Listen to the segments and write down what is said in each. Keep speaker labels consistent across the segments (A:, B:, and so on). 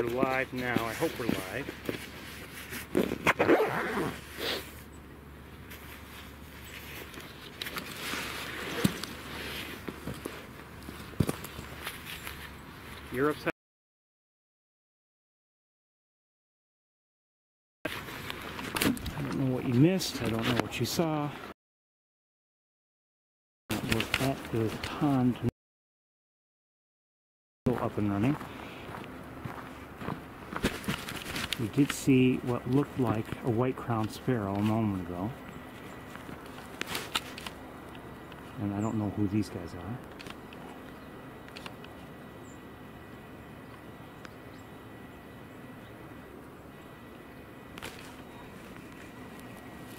A: live now. I hope we're live. You're upset. I don't know what you missed. I don't know what you saw. It was at the pond up and running. We did see what looked like a white-crowned sparrow a moment ago. And I don't know who these guys are.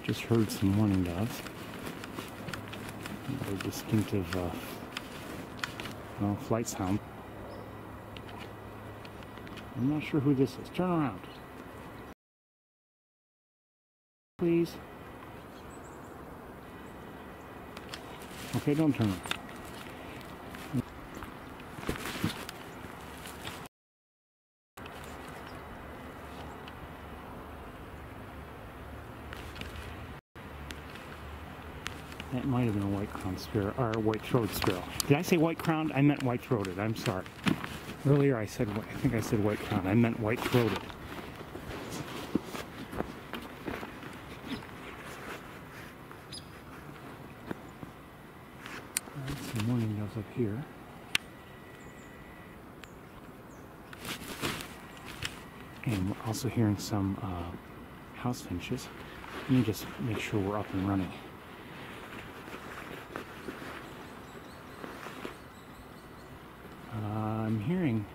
A: Just heard some mourning doves. Very distinctive flight sound. I'm not sure who this is. Turn around. Please. Okay, don't turn around. That might have been a white-crowned sparrow, or a white-throated sparrow. Did I say white-crowned? I meant white-throated. I'm sorry. Earlier I think I said white-crowned. I meant white-throated. Some mourning doves up here. And we're also hearing some house finches. Let me just make sure we're up and running. I'm hearing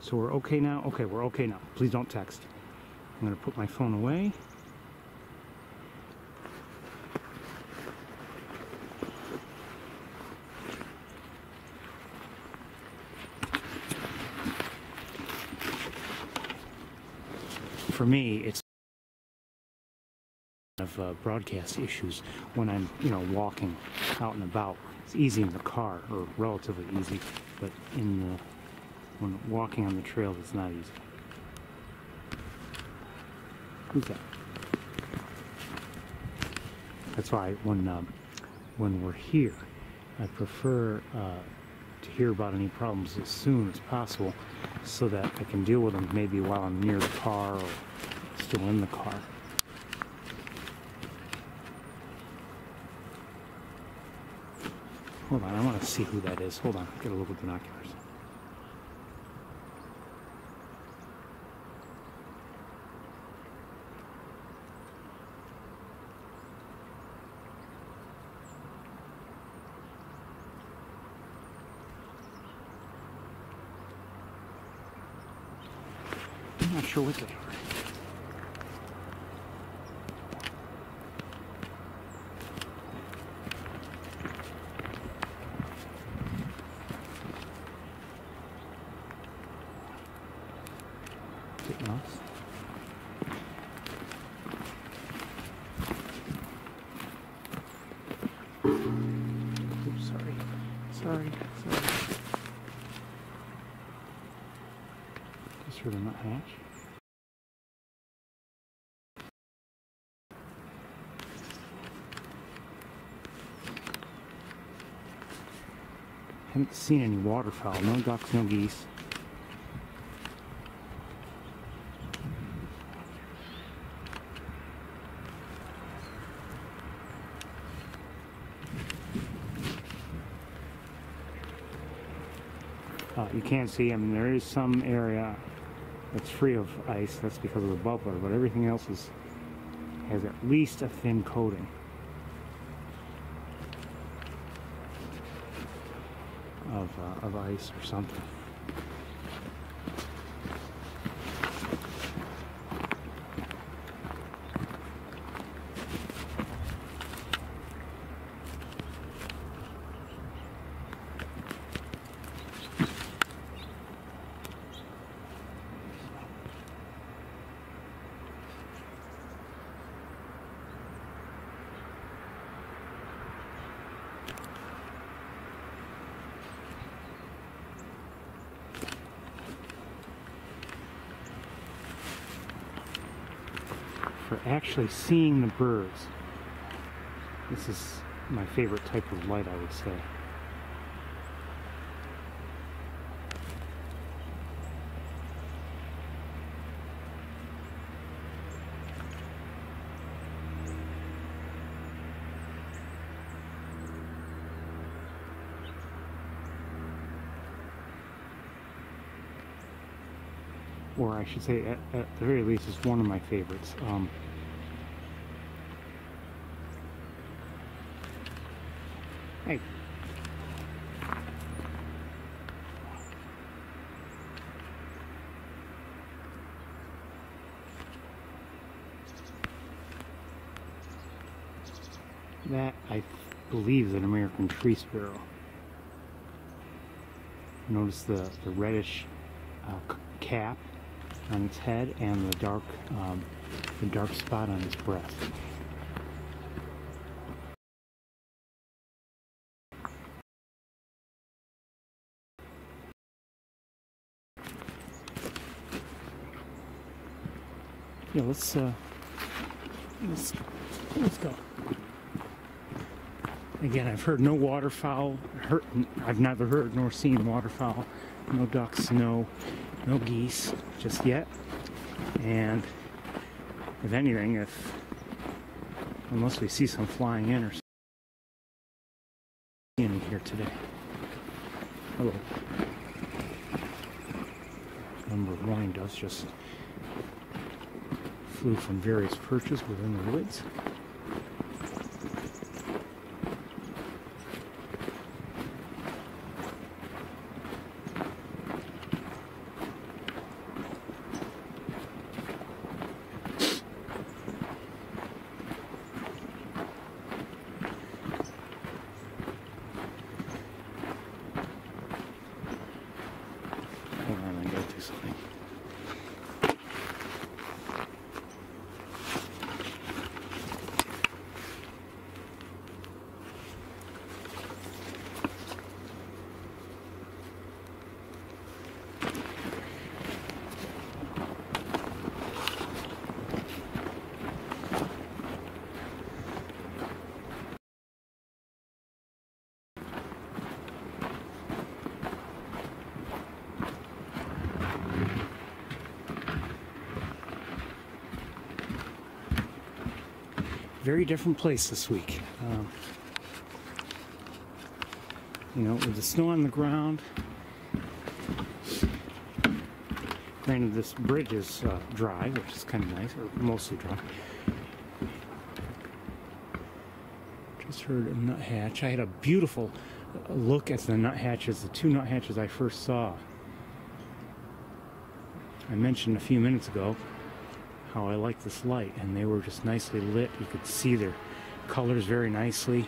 A: so we're okay now? Okay, we're okay now. Please don't text. I'm going to put my phone away. For me, it's of broadcast issues when I'm, walking out and about. It's easy in the car, or relatively easy, but when walking on the trails, it's not easy. Who's that? That's why when we're here, I prefer to hear about any problems as soon as possible, so that I can deal with them maybe while I'm near the car or still in the car. Hold on, I want to see who that is. Hold on, get a look with binoculars. I'm not sure what they are. Getting lost. Oops, sorry. Just heard a nuthatch. Haven't seen any waterfowl, no ducks, no geese. You can't see, there is some area that's free of ice. That's because of the bubbler, but everything else has at least a thin coating of ice or something. for actually seeing the birds. This is my favorite type of light, I would say. Or I should say, at the very least, it's one of my favorites. Hey. That, I believe, is an American tree sparrow. Notice the reddish cap on its head and the dark spot on its breast. Yeah, let's go. Again, I've heard no waterfowl. I've never heard nor seen waterfowl. No ducks, no geese just yet. And if anything, unless we see some flying in or something in here today. Hello. Number of wine doves just flew from various perches within the woods. Hold on, I gotta do something. Very different place this week. You know, with the snow on the ground. Granted, this bridge is dry, which is kind of nice, or mostly dry. Just heard a nuthatch. I had a beautiful look at the nuthatches, the two nuthatches I first saw. I mentioned a few minutes ago how I like this light, and they were just nicely lit. You could see their colors very nicely.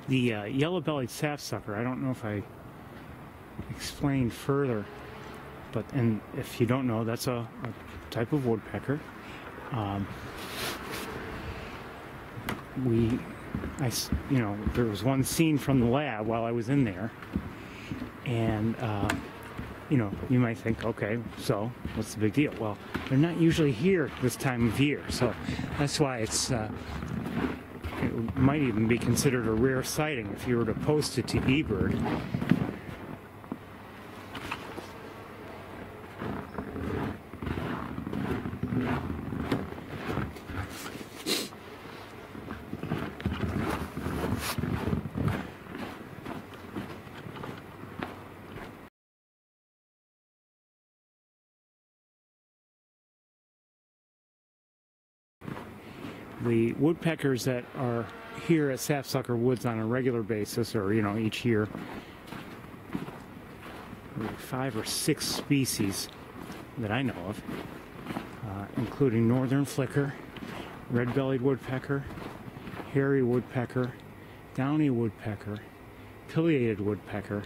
A: The yellow-bellied sapsucker, I don't know if I explained further, and if you don't know, that's a type of woodpecker. There was one seen from the lab while I was in there, and you might think, okay, so what's the big deal? Well, they're not usually here this time of year, so that's why it might even be considered a rare sighting if you were to post it to eBird. The woodpeckers that are here at Sapsucker Woods on a regular basis, or each year, 5 or 6 species that I know of, including northern flicker, red-bellied woodpecker, hairy woodpecker, downy woodpecker, pileated woodpecker,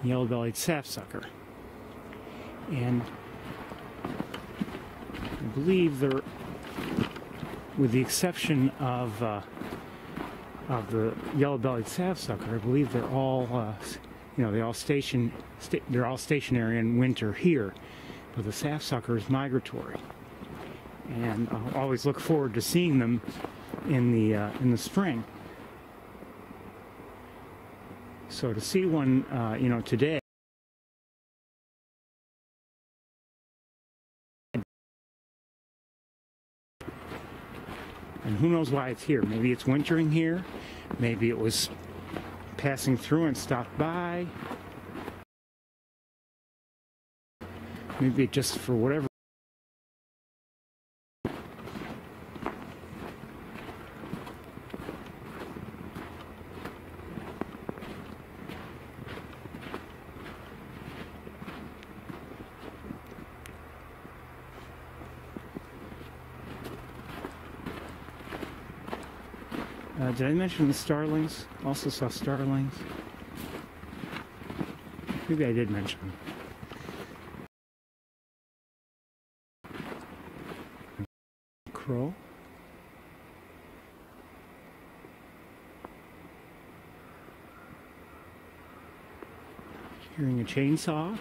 A: yellow-bellied sapsucker. And I believe they're, with the exception of the yellow-bellied sapsucker, I believe they're all, they're all stationary in winter here, but the sapsucker is migratory. And I'll always look forward to seeing them in the spring. So to see one, today, and who knows why it's here. Maybe it's wintering here. Maybe it was passing through and stopped by. Maybe it just for whatever. Did I mention the starlings? Also saw starlings. Maybe I did mention them. Crow. Hearing a chainsaw.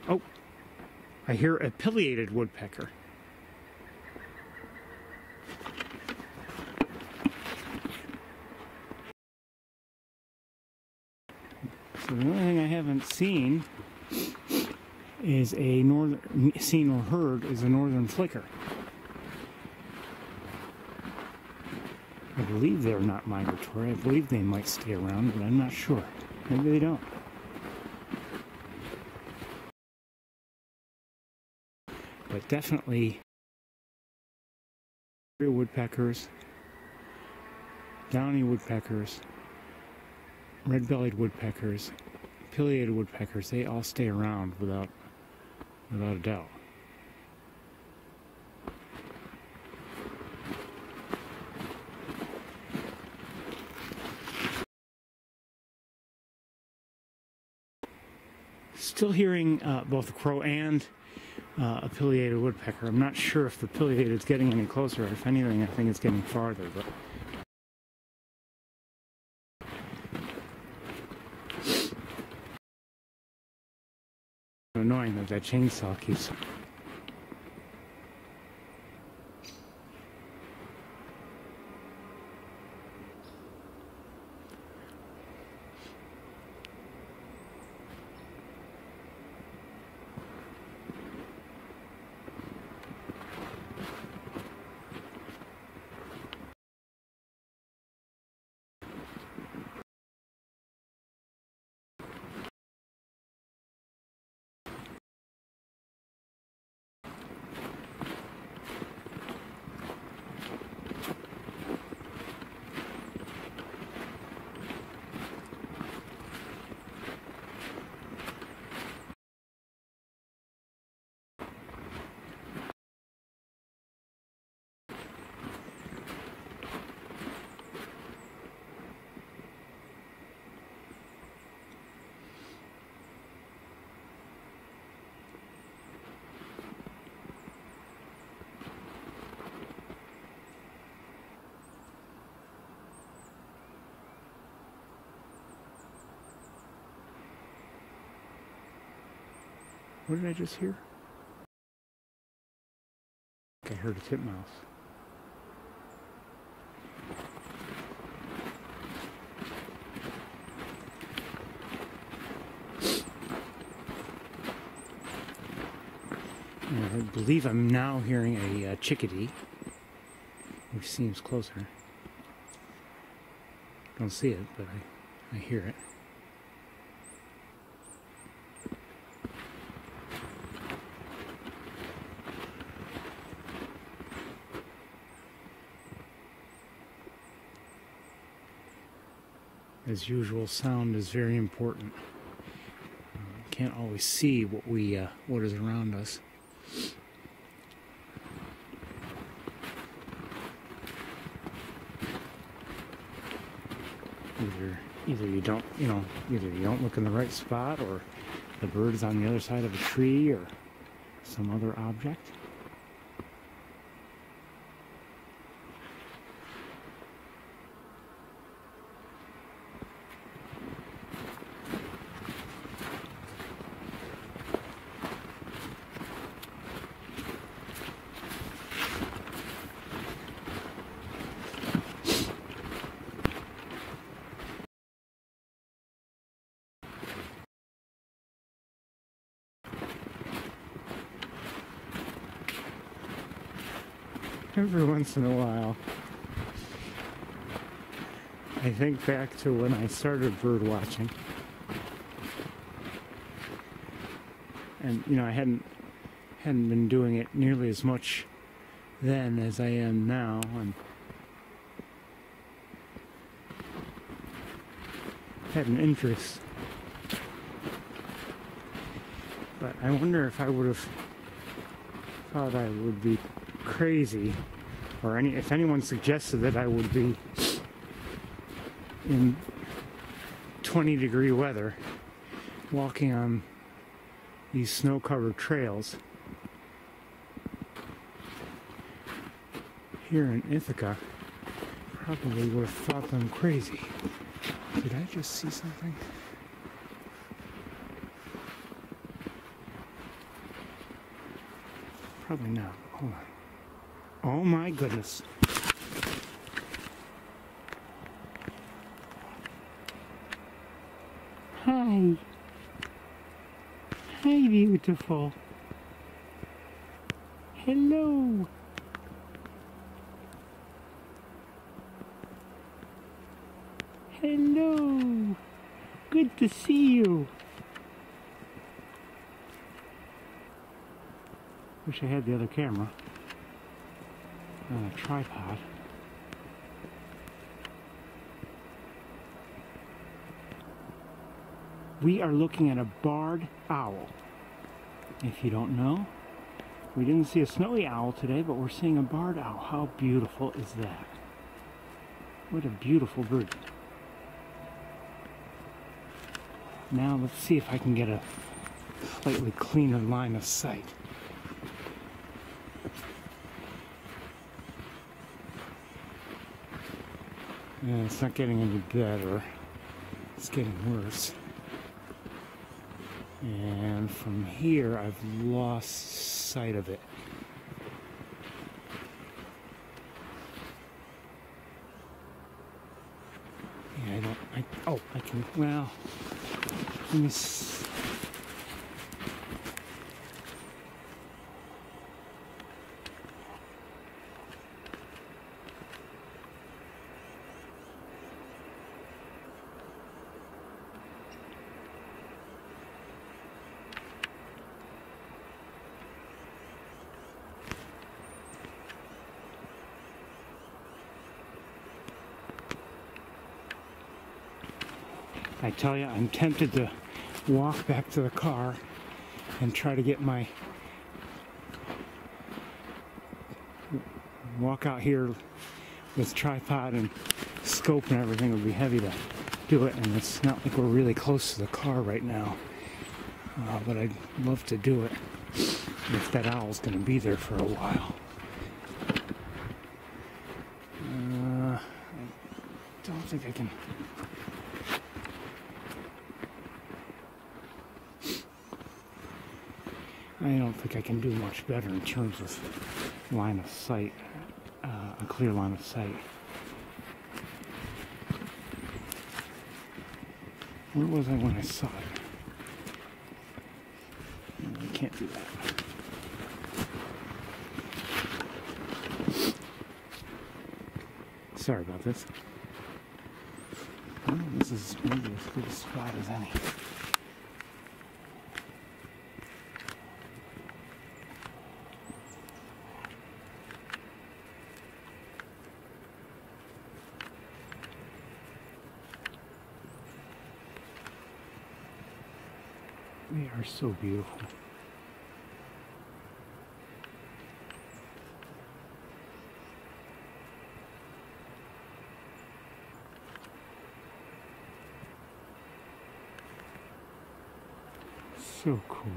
A: Oh, I hear a pileated woodpecker. So the only thing I haven't seen is a northern flicker. I believe they're not migratory. I believe they might stay around, but I'm not sure. Maybe they don't. But definitely woodpeckers, downy woodpeckers, red-bellied woodpeckers, pileated woodpeckers, they all stay around without a doubt. Still hearing both a crow and a pileated woodpecker. I'm not sure if the pileated is getting any closer. If anything, I think it's getting farther. But annoying that chainsaw keeps. What did I just hear? I heard a titmouse. And I believe I'm now hearing a chickadee, which seems closer. Don't see it, but I hear it. as usual, sound is very important. Can't always see what is around us. Either you don't, either you don't look in the right spot, or the bird is on the other side of a tree, or some other object. Every once in a while, I think back to when I started bird watching, and I hadn't been doing it nearly as much then as I am now, and had an interest. But I wonder if I would have thought I would be crazy, or if anyone suggested that I would be in 20-degree weather walking on these snow-covered trails here in Ithaca, probably would have thought them crazy. Did I just see something? Probably not. Hold on. Oh my goodness. Hi. Hi, beautiful. Hello. Hello. Good to see you. Wish I had the other camera on a tripod. We are looking at a barred owl. If you don't know, we didn't see a snowy owl today, but we're seeing a barred owl. How beautiful is that? What a beautiful bird. Now let's see if I can get a slightly cleaner line of sight. And it's not getting any better. It's getting worse. And from here, I've lost sight of it. Yeah, I can, well, let me I tell you, I'm tempted to walk back to the car and try to get walk out here with tripod and scope and everything. Would be heavy to do it, and it's not like we're really close to the car right now, but I'd love to do it if that owl's going to be there for a while. I don't think I can. I don't think I can do much better in terms of line of sight, a clear line of sight. Where was I when I saw it? No, I can't do that. Sorry about this. Well, this is maybe as good a spot as any. They are so beautiful. So cool.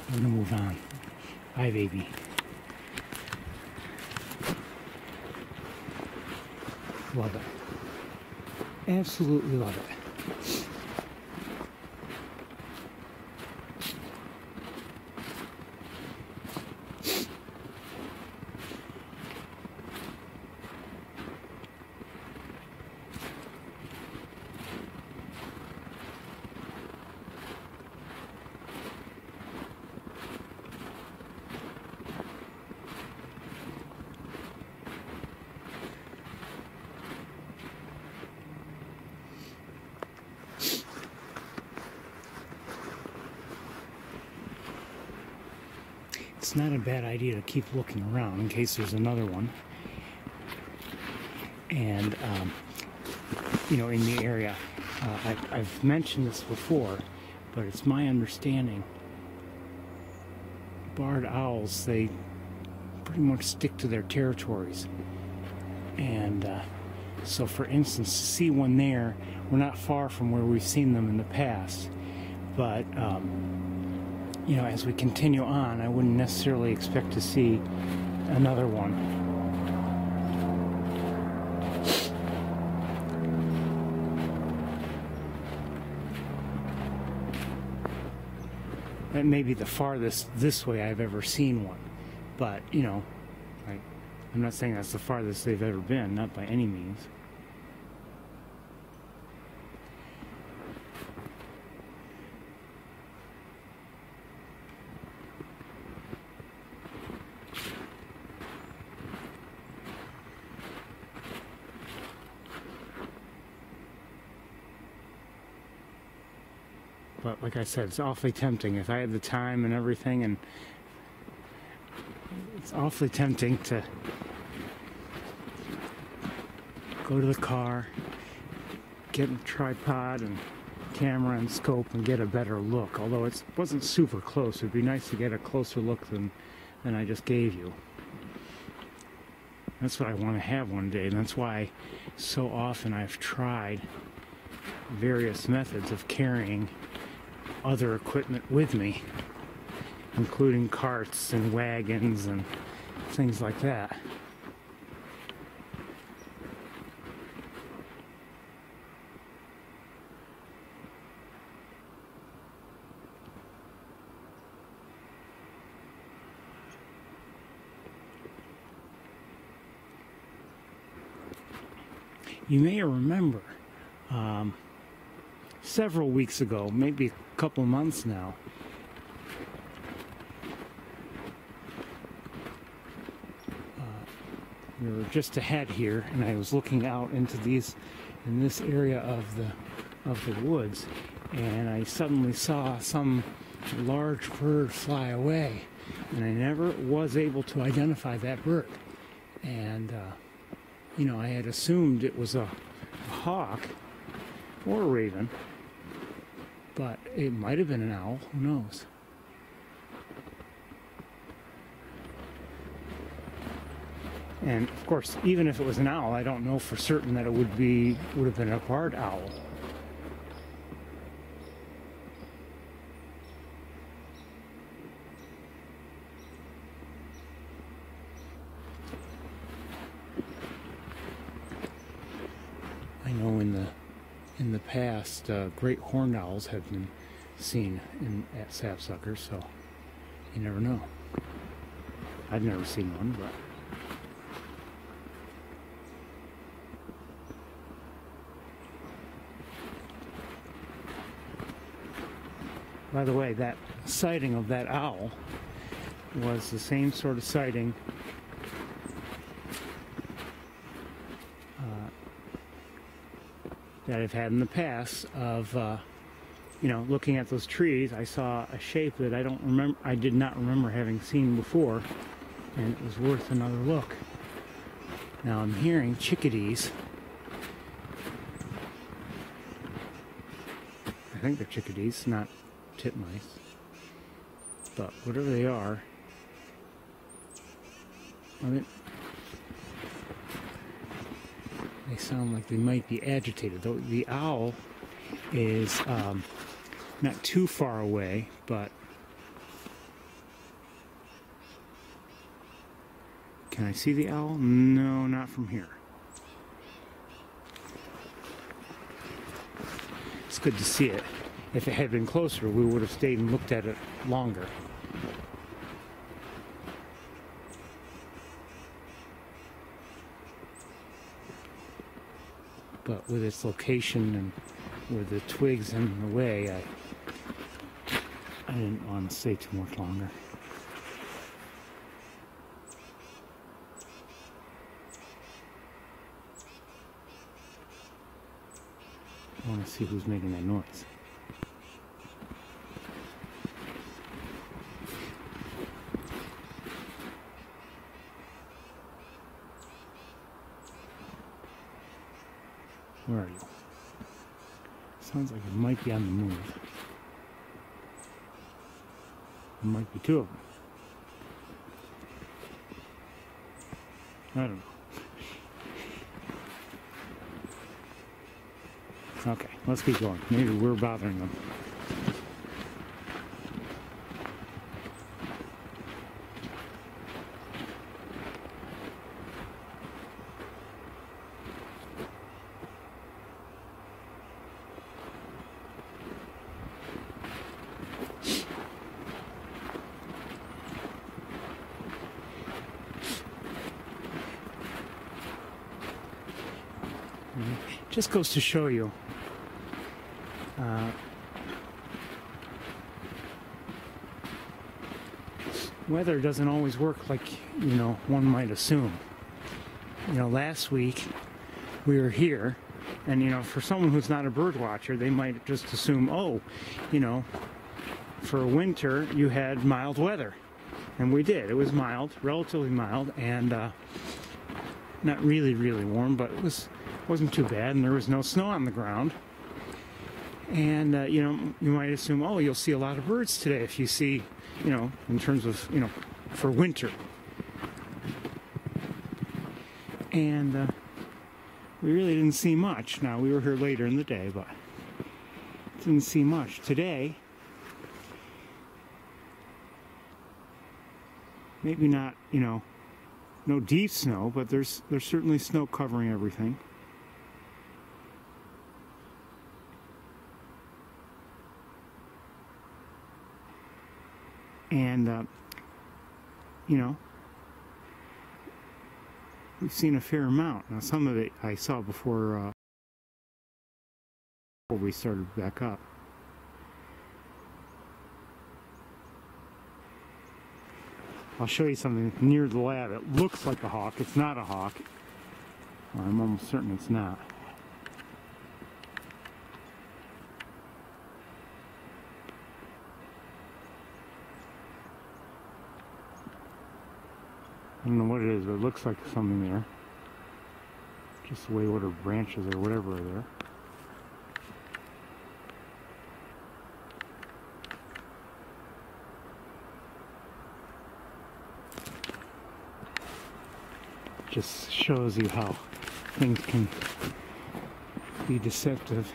A: I'm gonna move on. Bye, baby. Love it. Absolutely love it. It's not a bad idea to keep looking around in case there's another one. And, you know, in the area, I've mentioned this before, but it's my understanding barred owls, they pretty much stick to their territories. And so, for instance, to see one there, we're not far from where we've seen them in the past, but you know, as we continue on, I wouldn't necessarily expect to see another one. That may be the farthest this way I've ever seen one, but, you know, I'm not saying that's the farthest they've ever been, not by any means. But like I said, it's awfully tempting. If I had the time and everything, and it's awfully tempting to go to the car, get a tripod and camera and scope and get a better look. Although it wasn't super close, it'd be nice to get a closer look than I just gave you. That's what I want to have one day, and that's why so often I've tried various methods of carrying other equipment with me, including carts and wagons and things like that. You may remember several weeks ago, maybe a couple months now, we were just ahead here, and I was looking out into in this area of the woods, and I suddenly saw some large bird fly away, and I never was able to identify that bird. And you know, I had assumed it was a hawk or a raven, but it might have been an owl, who knows. And of course, even if it was an owl, I don't know for certain that it would have been a barred owl. I know in the past, great horned owls have been seen at sapsuckers, so you never know. I've never seen one, but by the way, that sighting of that owl was the same sort of sighting that I've had in the past of, you know, looking at those trees. I saw a shape that I did not remember having seen before, and it was worth another look. Now I'm hearing chickadees. I think they're chickadees, not titmice. But whatever they are, they sound like they might be agitated. Though the owl is not too far away, but can I see the owl? No, not from here. It's good to see it. If it had been closer, we would have stayed and looked at it longer. But with its location and with the twigs in the way, I didn't want to stay too much longer. I want to see who's making that noise. Where are you? Sounds like it might be on the move. There might be two of them. I don't know. Okay, let's keep going. Maybe we're bothering them. Just goes to show you weather doesn't always work like, one might assume. Last week we were here, and for someone who's not a bird watcher, they might just assume, for winter you had mild weather. And we did. It was mild, relatively mild, and not really, really warm, but it wasn't too bad, and there was no snow on the ground. And you might assume, you'll see a lot of birds today if you see, in terms of, for winter. And we really didn't see much. Now, we were here later in the day, but didn't see much. Today, maybe not, no deep snow, but there's certainly snow covering everything. And, we've seen a fair amount. Now, some of it I saw before we started back up. I'll show you something near the lab. It looks like a hawk. It's not a hawk. Well, I'm almost certain it's not. I don't know what it is, but it looks like something there. Just the way what her branches or whatever are there. Just shows you how things can be deceptive.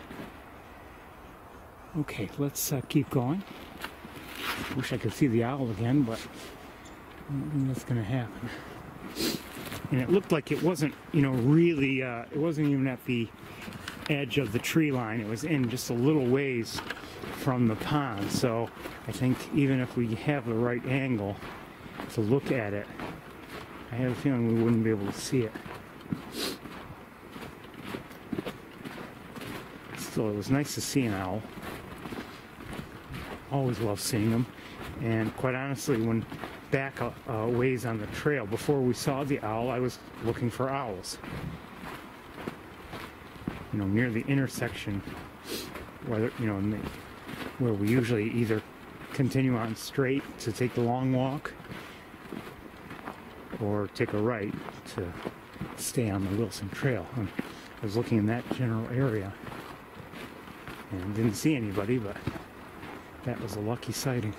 A: Okay, let's keep going. Wish I could see the owl again, but I don't think that's going to happen. And it looked like it wasn't, really, it wasn't even at the edge of the tree line. It was in just a little ways from the pond. So I think even if we have the right angle to look at it, I have a feeling we wouldn't be able to see it. Still, it was nice to see an owl. Always love seeing them. And quite honestly, when back a ways on the trail, before we saw the owl, I was looking for owls. Near the intersection, where where we usually either continue on straight to take the long walk, or take a right to stay on the Wilson Trail. And I was looking in that general area and didn't see anybody, but that was a lucky sighting.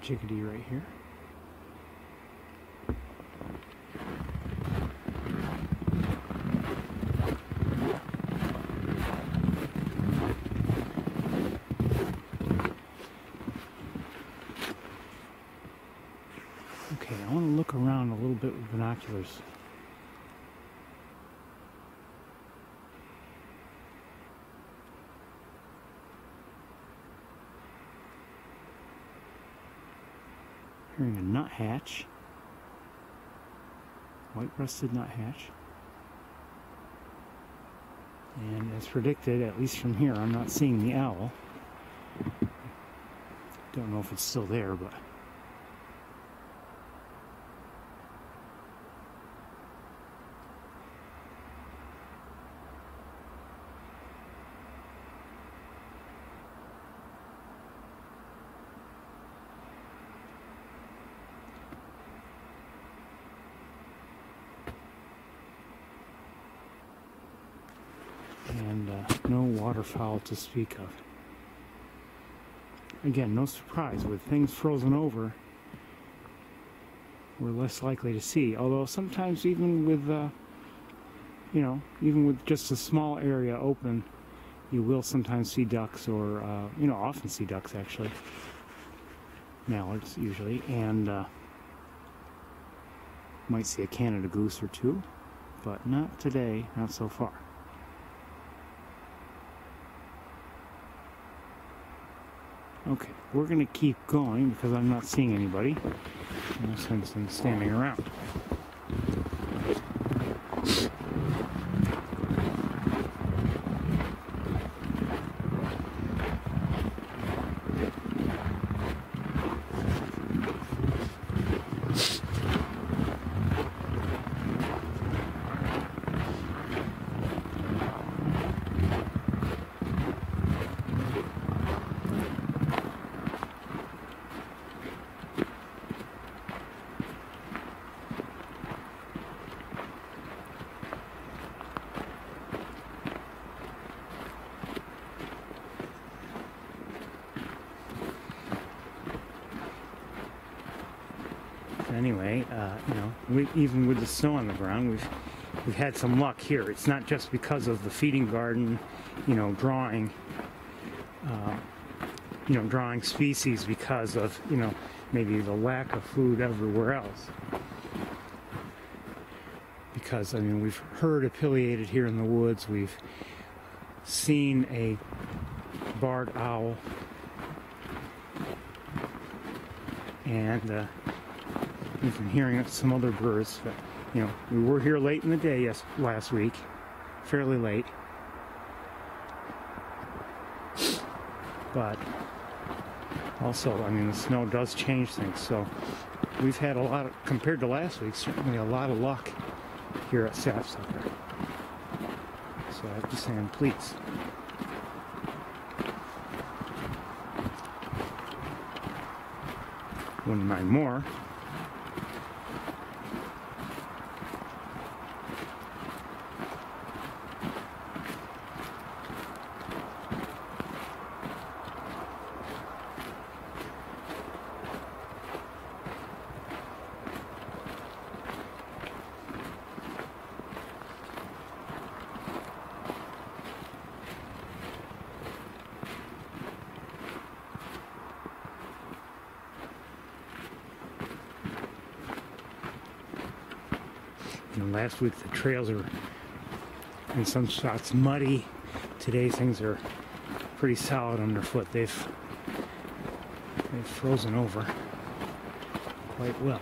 A: Chickadee right here. Okay, I want to look around a little bit with binoculars. Hearing a nuthatch, white-breasted nuthatch, and as predicted, at least from here, I'm not seeing the owl. Don't know if it's still there, but and no waterfowl to speak of. Again, no surprise, with things frozen over, we're less likely to see. Although sometimes even with, you know, even with just a small area open, you will sometimes see ducks, or, you know, often see ducks actually. Mallards usually, and might see a Canada goose or two, but not today, not so far. Okay, we're going to keep going because I'm not seeing anybody. No sense in standing around. Anyway, you know, even with the snow on the ground, we've had some luck here. It's not just because of the feeding garden, you know, drawing species because of, you know, maybe the lack of food everywhere else. Because, I mean, we've heard a pileated here in the woods. We've seen a barred owl, and we've been hearing some other birds. But, you know, we were here late in the day last week, fairly late. But also, I mean, the snow does change things. So we've had a lot of, compared to last week, certainly a lot of luck here at Sapsucker. So I have to say I'm pleased. Wouldn't mind more. Last week the trails are in some spots muddy, today things are pretty solid underfoot. They've frozen over quite well.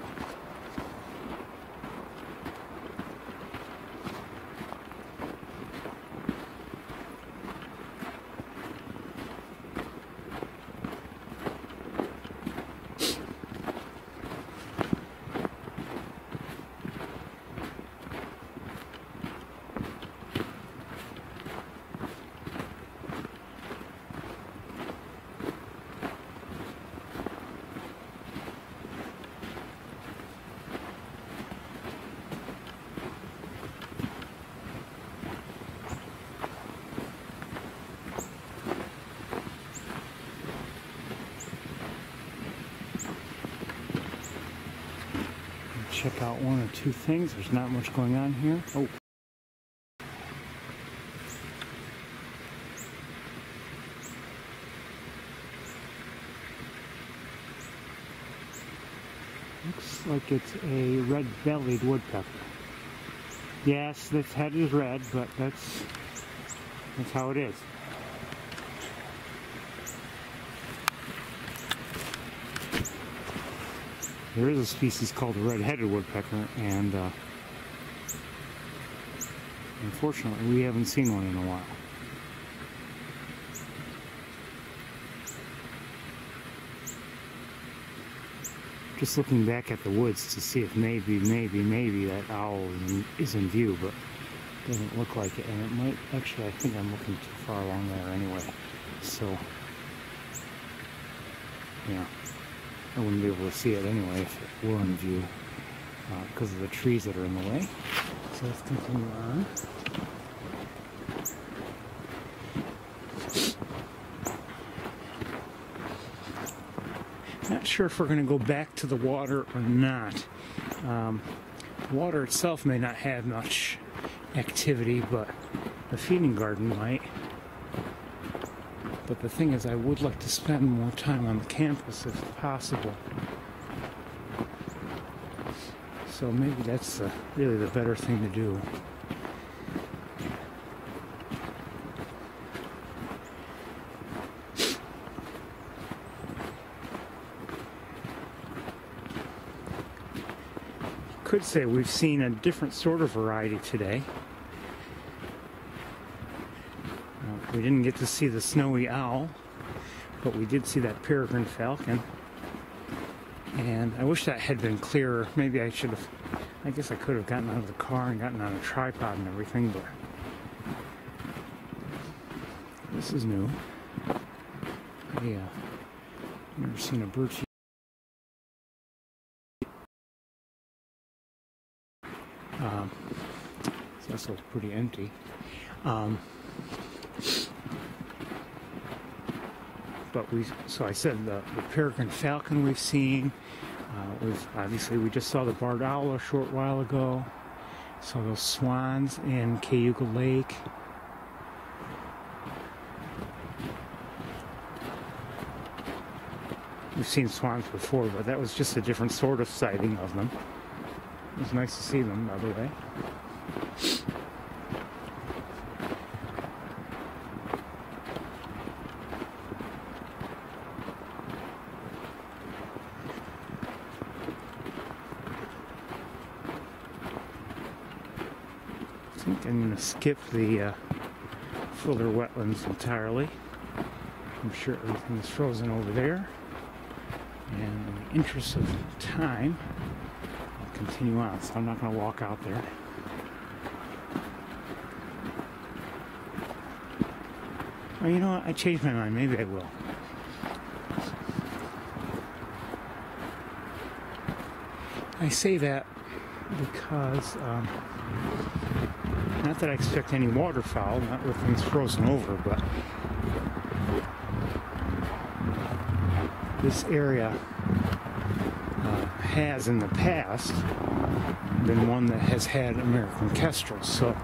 A: Check out one or two things. There's not much going on here. Oh. Looks like it's a red-bellied woodpecker. Yes, this head is red, but that's how it is. There is a species called the red-headed woodpecker, and unfortunately we haven't seen one in a while. Just looking back at the woods to see if maybe that owl is in view, but it doesn't look like it. And it might, actually, I think I'm looking too far along there anyway. So, yeah. I wouldn't be able to see it anyway if it were in view because of the trees that are in the way. So let's continue on. Not sure if we're going to go back to the water or not. Water itself may not have much activity, but the feeding garden might. But the thing is, I would like to spend more time on the campus if possible. So maybe that's really the better thing to do. Could say we've seen a different sort of variety today. We didn't get to see the snowy owl, but we did see that peregrine falcon. And I wish that had been clearer. Maybe I should have, I guess I could have gotten out of the car and gotten on a tripod and everything, but this is new. Yeah, never seen a bird. It's also pretty empty. But so I said the peregrine falcon we've seen. We just saw the barred owl a short while ago. Saw those swans in Cayuga Lake. We've seen swans before, but that was just a different sort of sighting of them. It was nice to see them, by the way. I think I'm going to skip the fuller wetlands entirely. I'm sure everything is frozen over there. And in the interest of time, I'll continue on, so I'm not going to walk out there. Oh, you know what? I changed my mind. Maybe I will. I say that because, not that I expect any waterfowl, not with things frozen over, but this area has in the past been one that has had American kestrels, so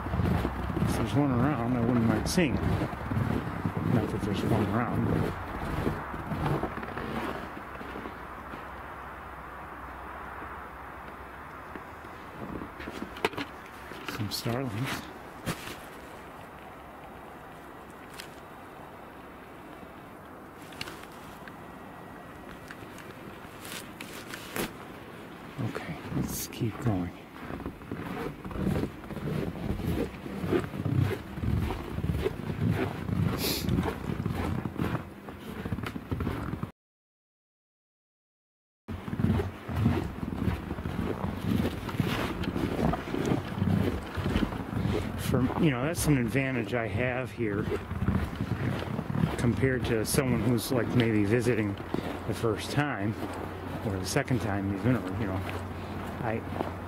A: if there's one around, I wouldn't mind seeing it. Not that there's one around, but some starlings. keep going. You know, that's an advantage I have here compared to someone who's like maybe visiting the first time or the second time even, or you know,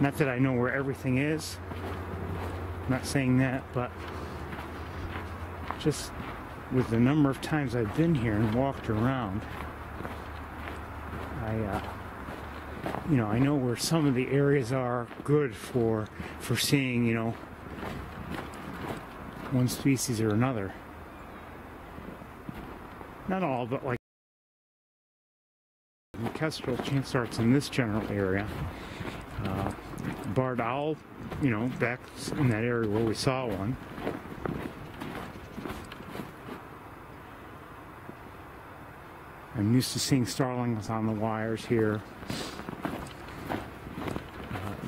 A: not that I know where everything is, I'm not saying that, but just with the number of times I've been here and walked around, you know, I know where some of the areas are good for seeing, you know, one species or another. Not all, but like the kestrel chance starts in this general area. Barred owl, you know, back in that area where we saw one. I'm used to seeing starlings on the wires here.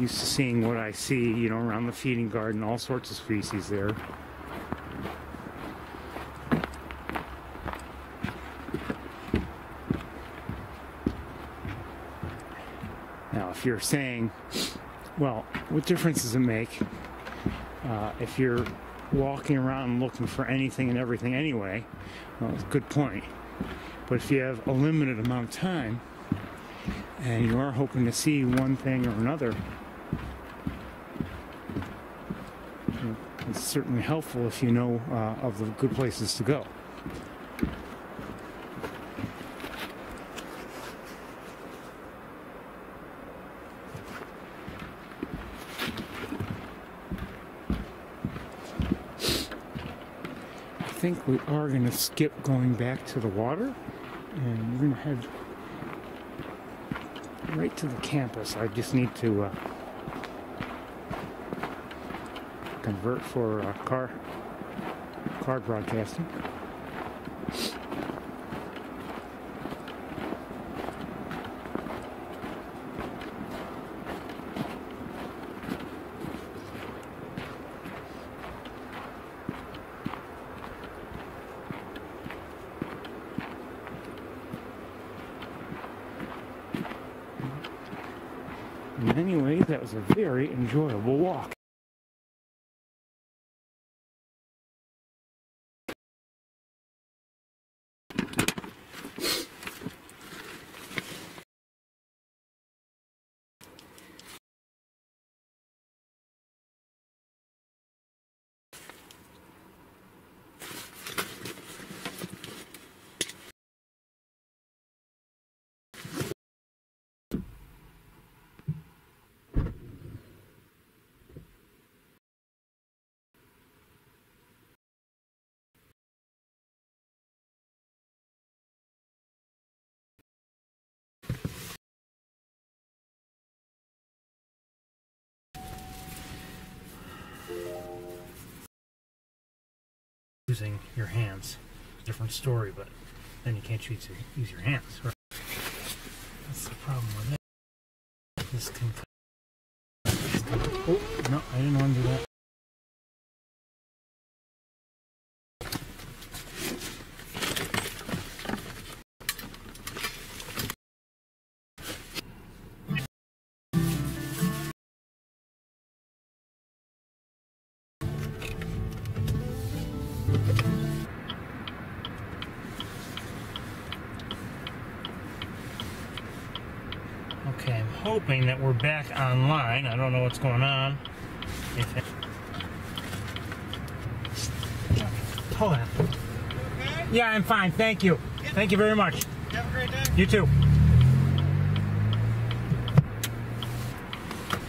A: Used to seeing what I see, you know, around the feeding garden, all sorts of species there. Now, if you're saying, well, what difference does it make if you're walking around looking for anything and everything anyway? Well, it's a good point. But if you have a limited amount of time and you are hoping to see one thing or another, it's certainly helpful if you know of the good places to go. I think we are going to skip going back to the water, and we're going to head right to the campus. I just need to convert for car broadcasting. In any way, that was a very enjoyable walk. Using your hands, different story, but then you can't use your hands, right? That's the problem with it. This can. Oh no, I didn't want to do that. Okay, I'm hoping that we're back online. I don't know what's going on. Hold on. Okay? Yeah, I'm fine. Thank you. Yeah. Thank you very much. Have a great day. You too.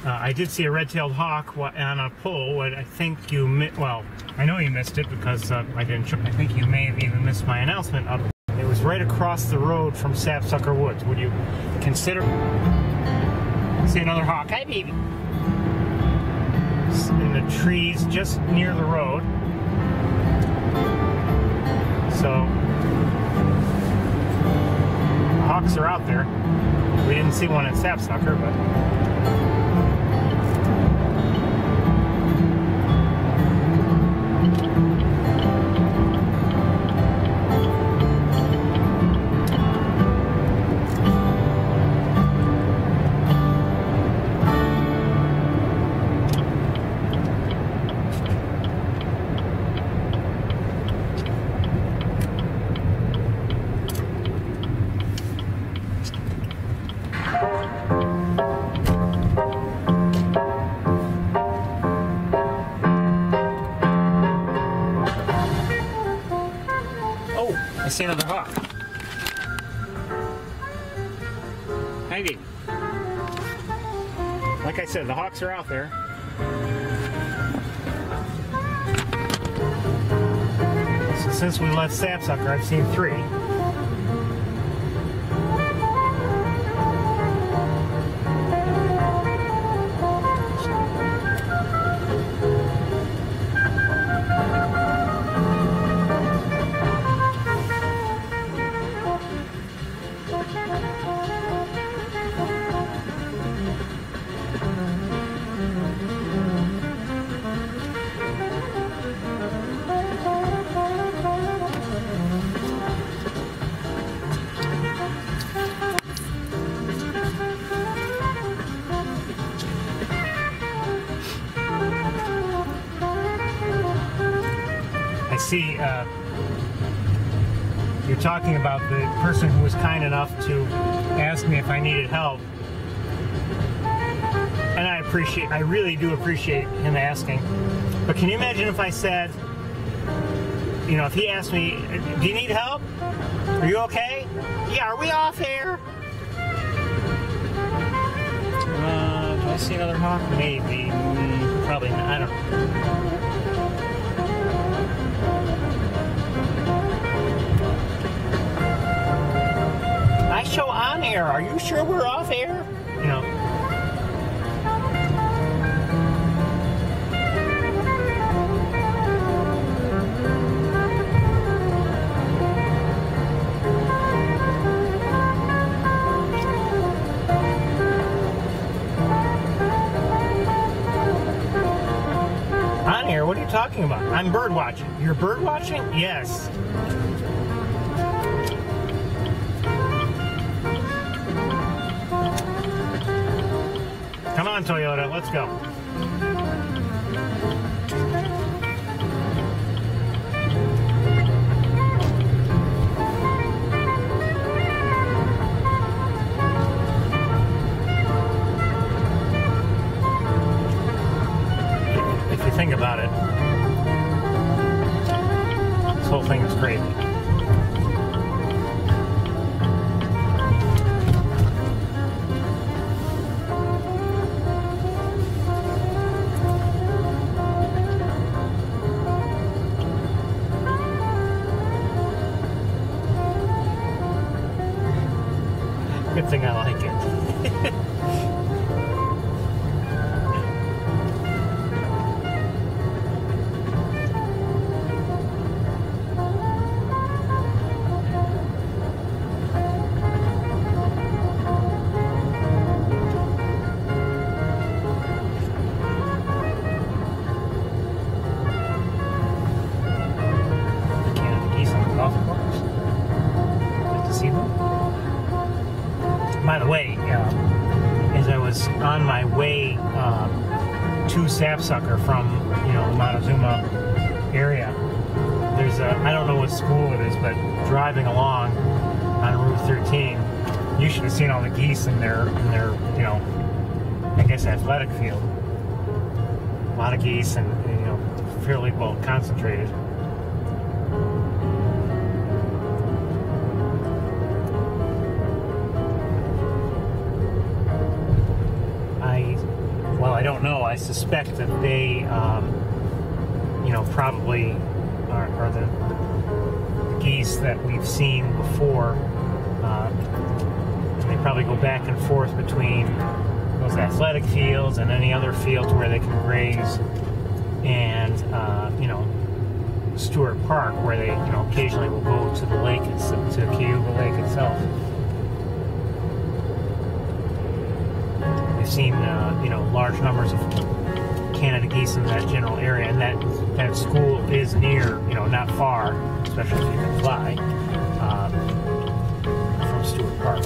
A: I did see a red-tailed hawk on a pole. I think you well, I know you missed it because I didn't. I think you may have even missed my announcement up. It was right across the road from Sapsucker Woods. Would you consider? See another hawk. Hi, baby. In the trees just near the road. So, hawks are out there. We didn't see one at Sapsucker, but see another hawk. Hiding. Like I said, the hawks are out there. So since we left Sapsucker, I've seen 3. I see you're talking about the person who was kind enough to ask me if I needed help. And I really do appreciate him asking. But can you imagine if I said, you know, if he asked me, do you need help? Are you okay? Yeah, are we off air? Do I see another hawk? Maybe. Probably not. I don't know. I show on air. Are you sure we're off air? You know. On air? What are you talking about? I'm bird watching. You're bird watching? Yes. Come on, Toyota, let's go. If you think about it, this whole thing is crazy. Good thing I like it. By the way, as I was on my way to Sapsucker from, you know, the Montezuma area, there's a, I don't know what school it is, but driving along on Route 13, you should have seen all the geese in their, you know, I guess athletic field. A lot of geese and you know, fairly well concentrated. Well, I don't know. I suspect that they, you know, probably are the geese that we've seen before. They probably go back and forth between those athletic fields and any other fields where they can graze, and you know, Stewart Park, where they, you know, occasionally will go to the lake, to Cayuga Lake itself. We've seen, you know, large numbers of Canada geese in that general area, and that school is near, you know, not far, especially if you can fly, from Stewart Park.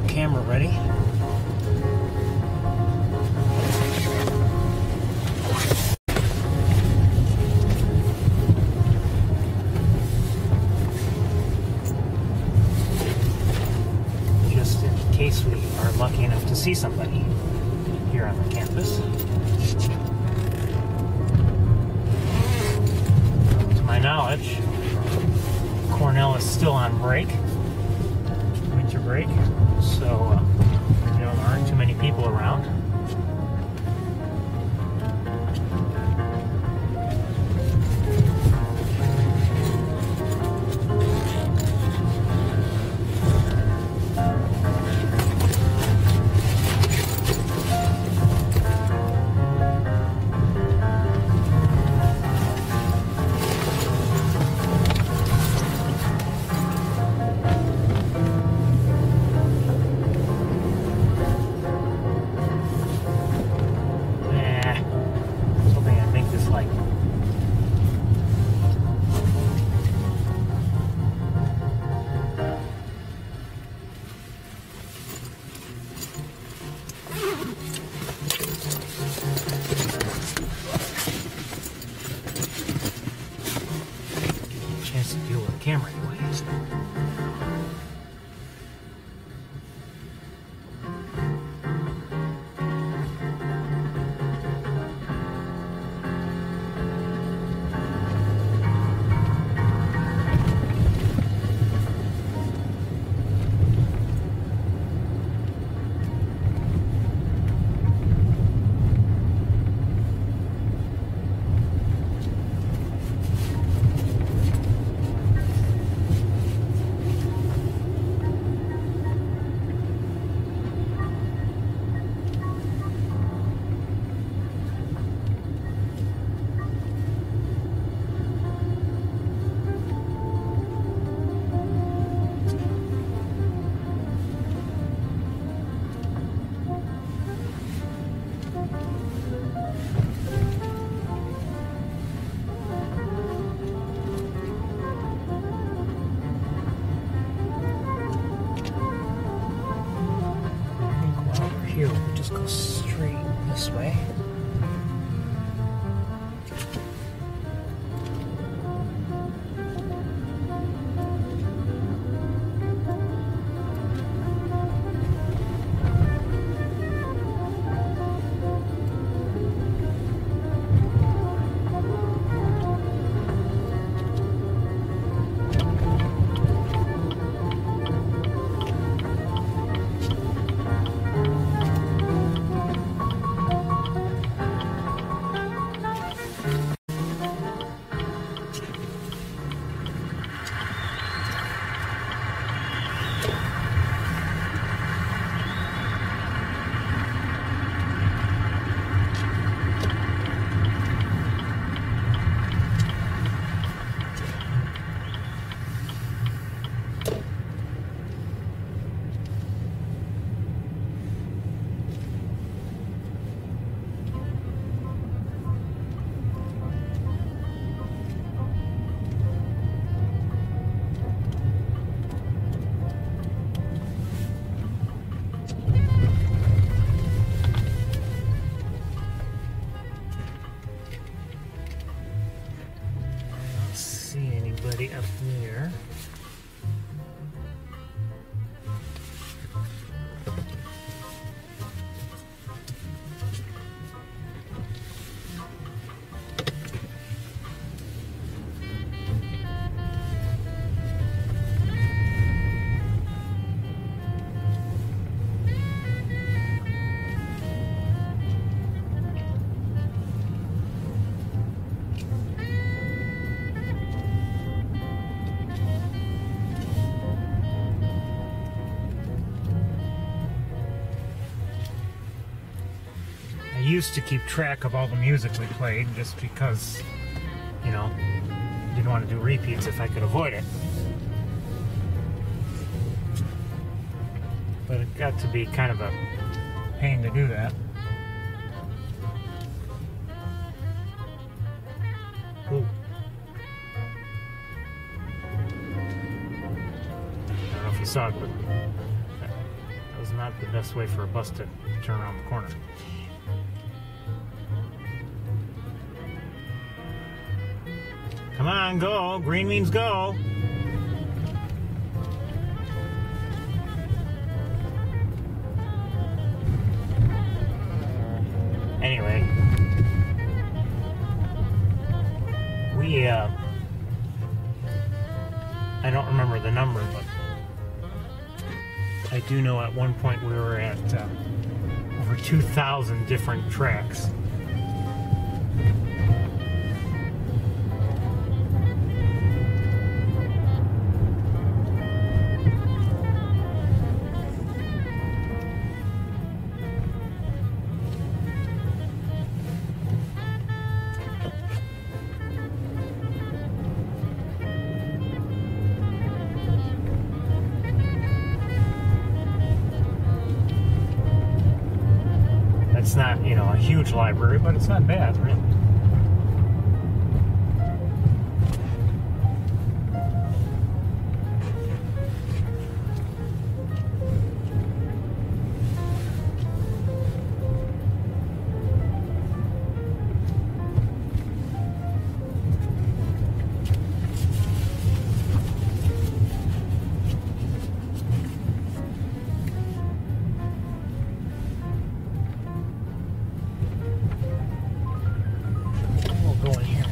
A: Camera ready. see somebody here on the campus. To my knowledge, Cornell is still on break, winter break, so there aren't too many people around. Chance to deal with the camera anyway. Here, we'll just go straight this way. Up there. I used to keep track of all the music we played just because, you know, didn't want to do repeats if I could avoid it. But it got to be kind of a pain to do that. Ooh. I don't know if you saw it, but that was not the best way for a bus to turn around the corner. Come on, go. Green means go. Anyway, we, I don't remember the number, but I do know at one point we were at over 2,000 different tracks. It's not, you know, a huge library, but it's not bad, really.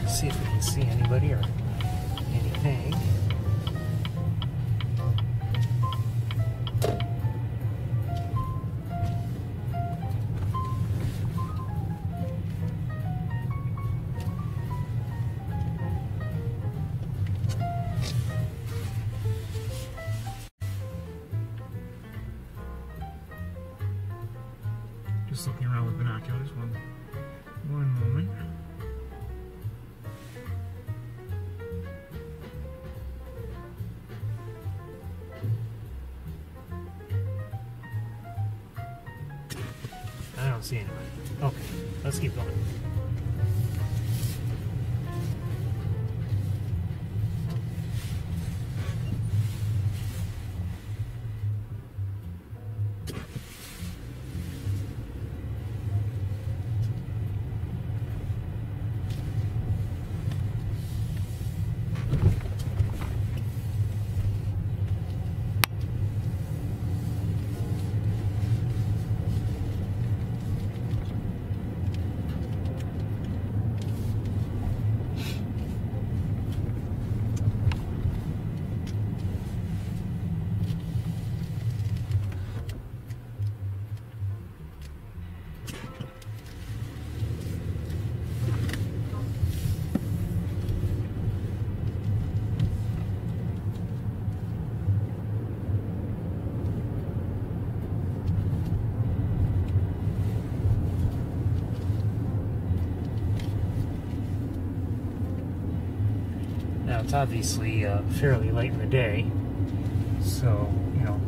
A: See if we can see anybody or anything. Just looking around with binoculars. One moment. I don't see anybody. Okay, let's keep going. Now it's obviously fairly late in the day, so, you know,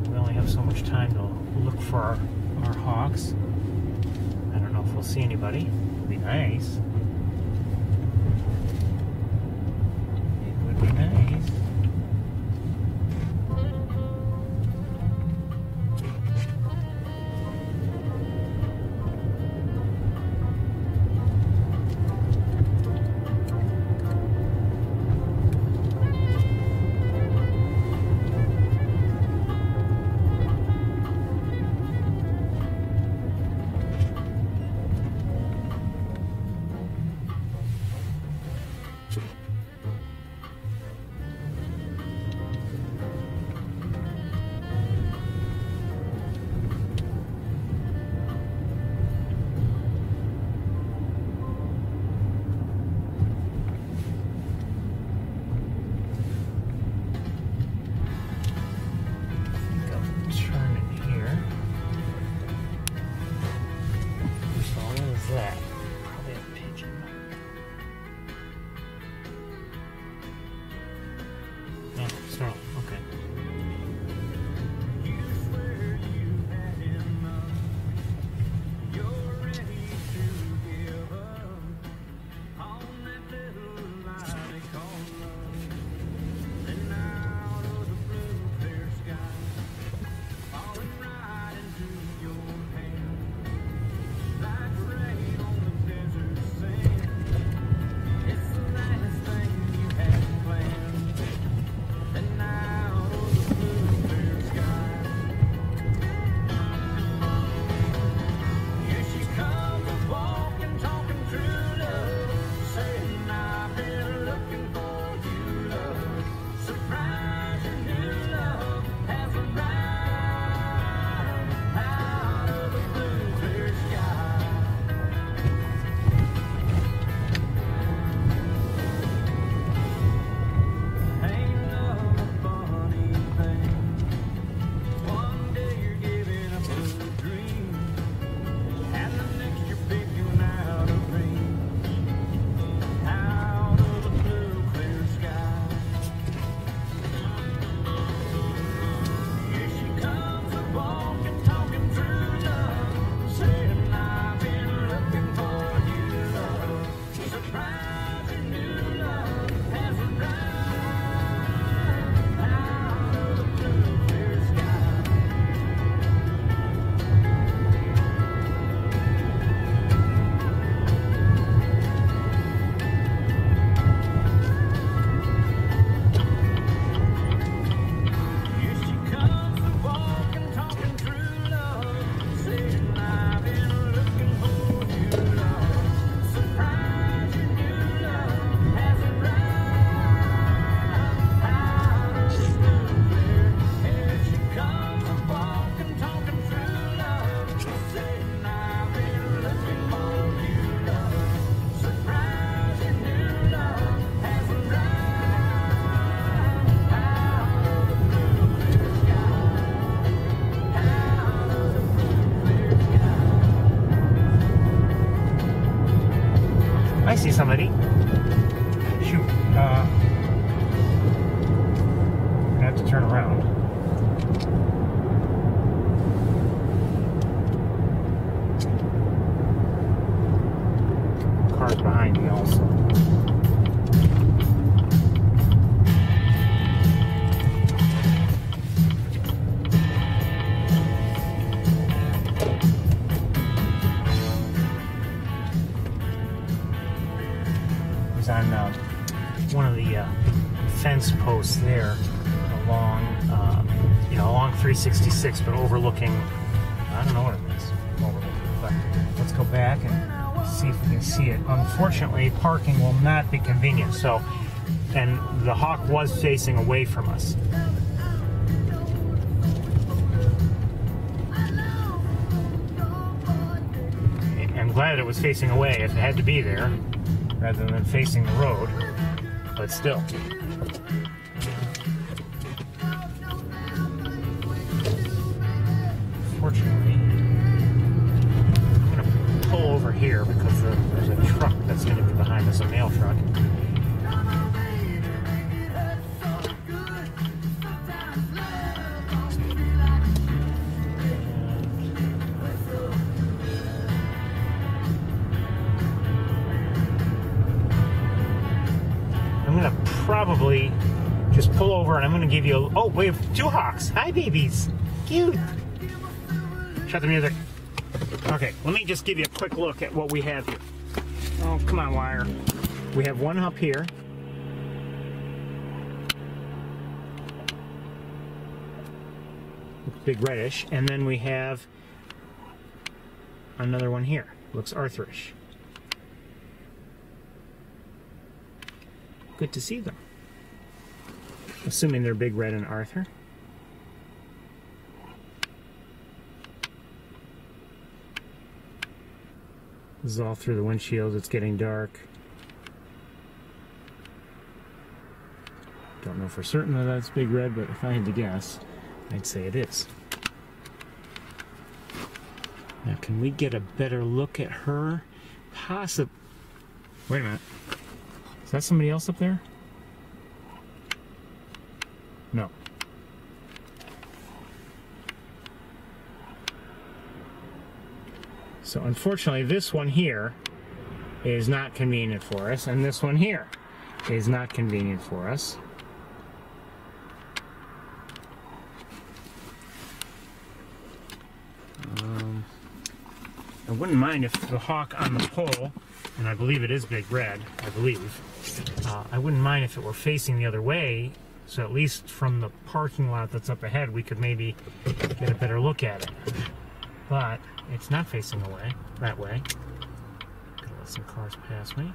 A: we only have so much time to look for our hawks. I don't know if we'll see anybody. It'd be nice. It would be nice. That? Probably a pigeon. No, snarl. Okay. I see somebody. Shoot. I have to turn around. Cars behind me also. On one of the fence posts there along, along 366, but overlooking, I don't know what it is, overlooking, but let's go back and see if we can see it. Unfortunately, parking will not be convenient, so, and the Hawk was facing away from us. I'm glad it was facing away if it had to be there, rather than facing the road, but still. Fortunately, I'm going to pull over here because there's a truck that's going to be behind us, a mail truck. Probably just pull over and I'm going to give you oh, we have two Hawks. Hi, babies. Cute. Shut the music. Okay, let me just give you a quick look at what we have here. Oh, come on, wire. We have one up here. Looks big reddish. And then we have another one here. Looks Arthurish. Good to see them. Assuming they're Big Red and Arthur. This is all through the windshield. It's getting dark. Don't know for certain that that's Big Red, but if I had to guess, I'd say it is. Now, can we get a better look at her? Wait a minute. Is that somebody else up there? No. So unfortunately, this one here is not convenient for us, and this one here is not convenient for us. I wouldn't mind if the Hawk on the pole, and I believe it is Big Red, I believe, I wouldn't mind if it were facing the other way, so at least from the parking lot that's up ahead, we could maybe get a better look at it. But it's not facing away, that way. Gonna let some cars pass me.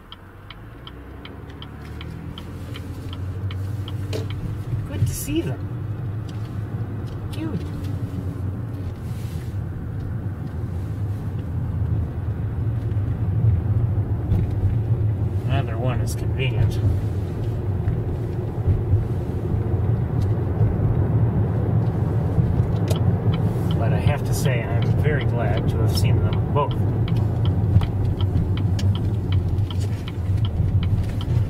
A: Good to see them. Cute. Another one is convenient. But I have to say I'm very glad to have seen them both.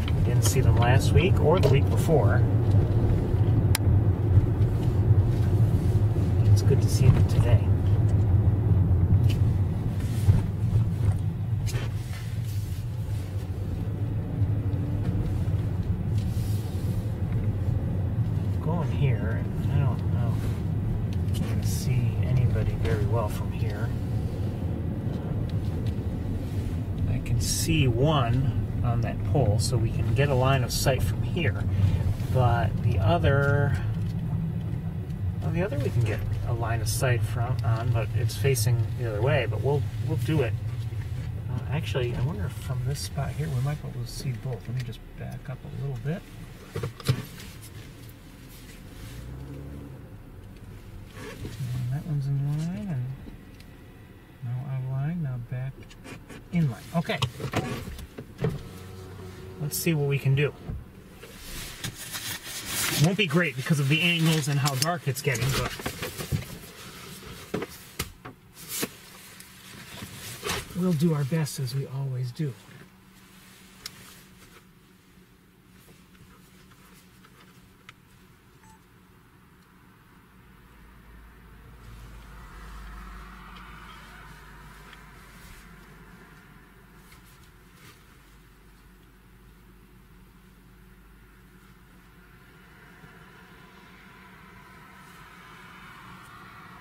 A: I didn't see them last week or the week before. It's good to see them today. Here, and I don't know if I'm going to see anybody very well from here. I can see one on that pole, so we can get a line of sight from here. But the other, well, the other we can get a line of sight on, but it's facing the other way. But we'll do it. Actually, I wonder if from this spot here we might be able to see both. Let me just back up a little bit. That one's in line, and now out of line, now back in line. Okay. Let's see what we can do. It won't be great because of the angles and how dark it's getting, but we'll do our best as we always do.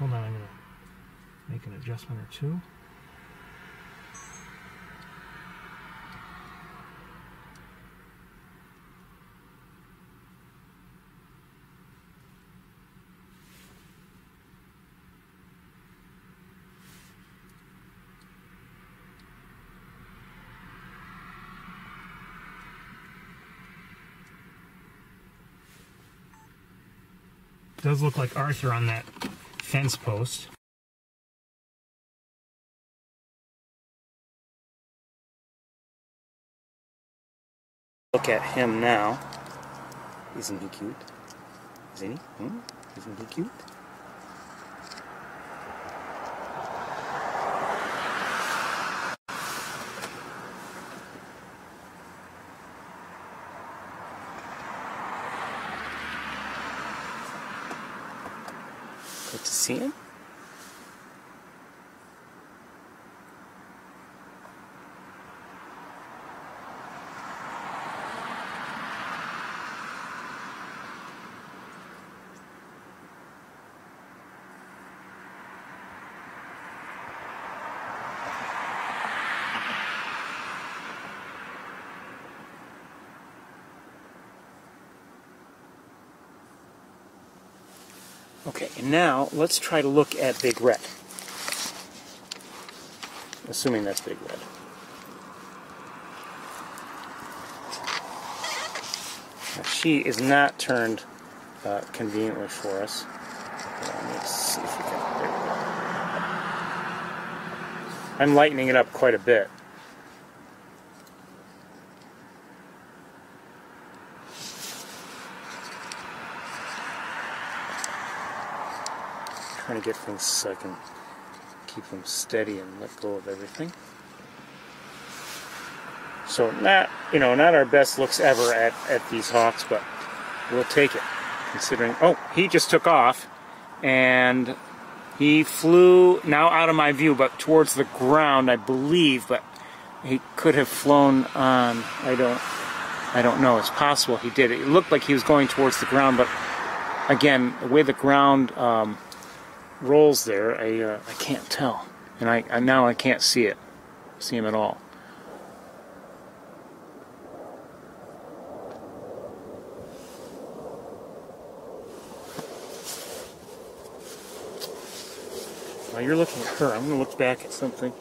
A: Hold on, I'm going to make an adjustment or two. Does look like Arthur on that fence post. Look at him now. Isn't he cute? Isn't he? Isn't he cute? Good to see him. Okay, and now let's try to look at Big Red. Assuming that's Big Red. Now, she is not turned conveniently for us. Let me see if we can. There we go. I'm lightening it up quite a bit. Trying to get things so I can keep them steady and let go of everything. So not our best looks ever at these hawks, but we'll take it. Considering, oh, he just took off and he flew now out of my view, but towards the ground, I believe, but he could have flown on. I don't know. It's possible he did. It looked like he was going towards the ground, but again, the way the ground rolls there, I can't tell, and now I can't see him at all. While you're looking at her, I'm going to look back at something.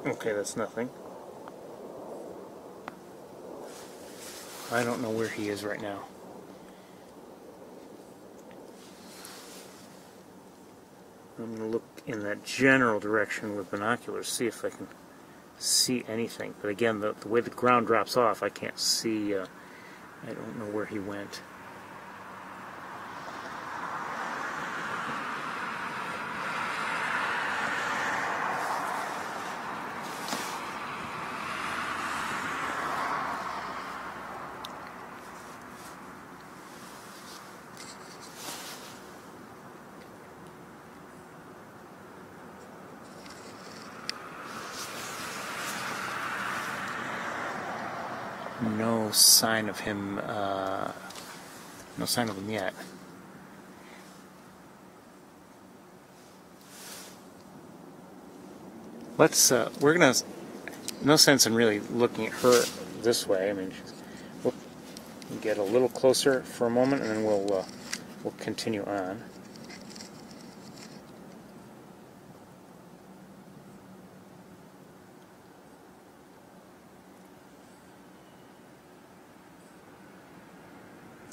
A: Okay, that's nothing. I don't know where he is right now. I'm going to look in that general direction with binoculars, see if I can see anything. But again, the way the ground drops off, I can't see. I don't know where he went. No sign of him. No sign of him yet. Let's. We're gonna. No sense in really looking at her this way. I mean, we'll get a little closer for a moment, and then we'll continue on.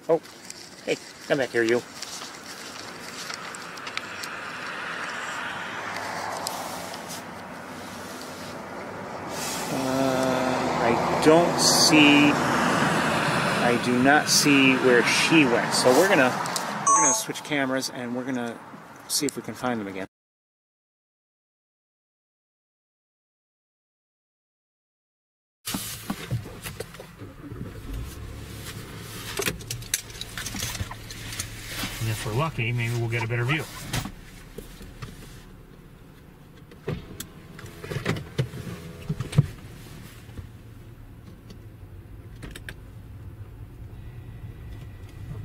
A: Oh, hey, come back here, you. I do not see where she went. So we're gonna switch cameras and we're gonna see if we can find them again. And if we're lucky, maybe we'll get a better view.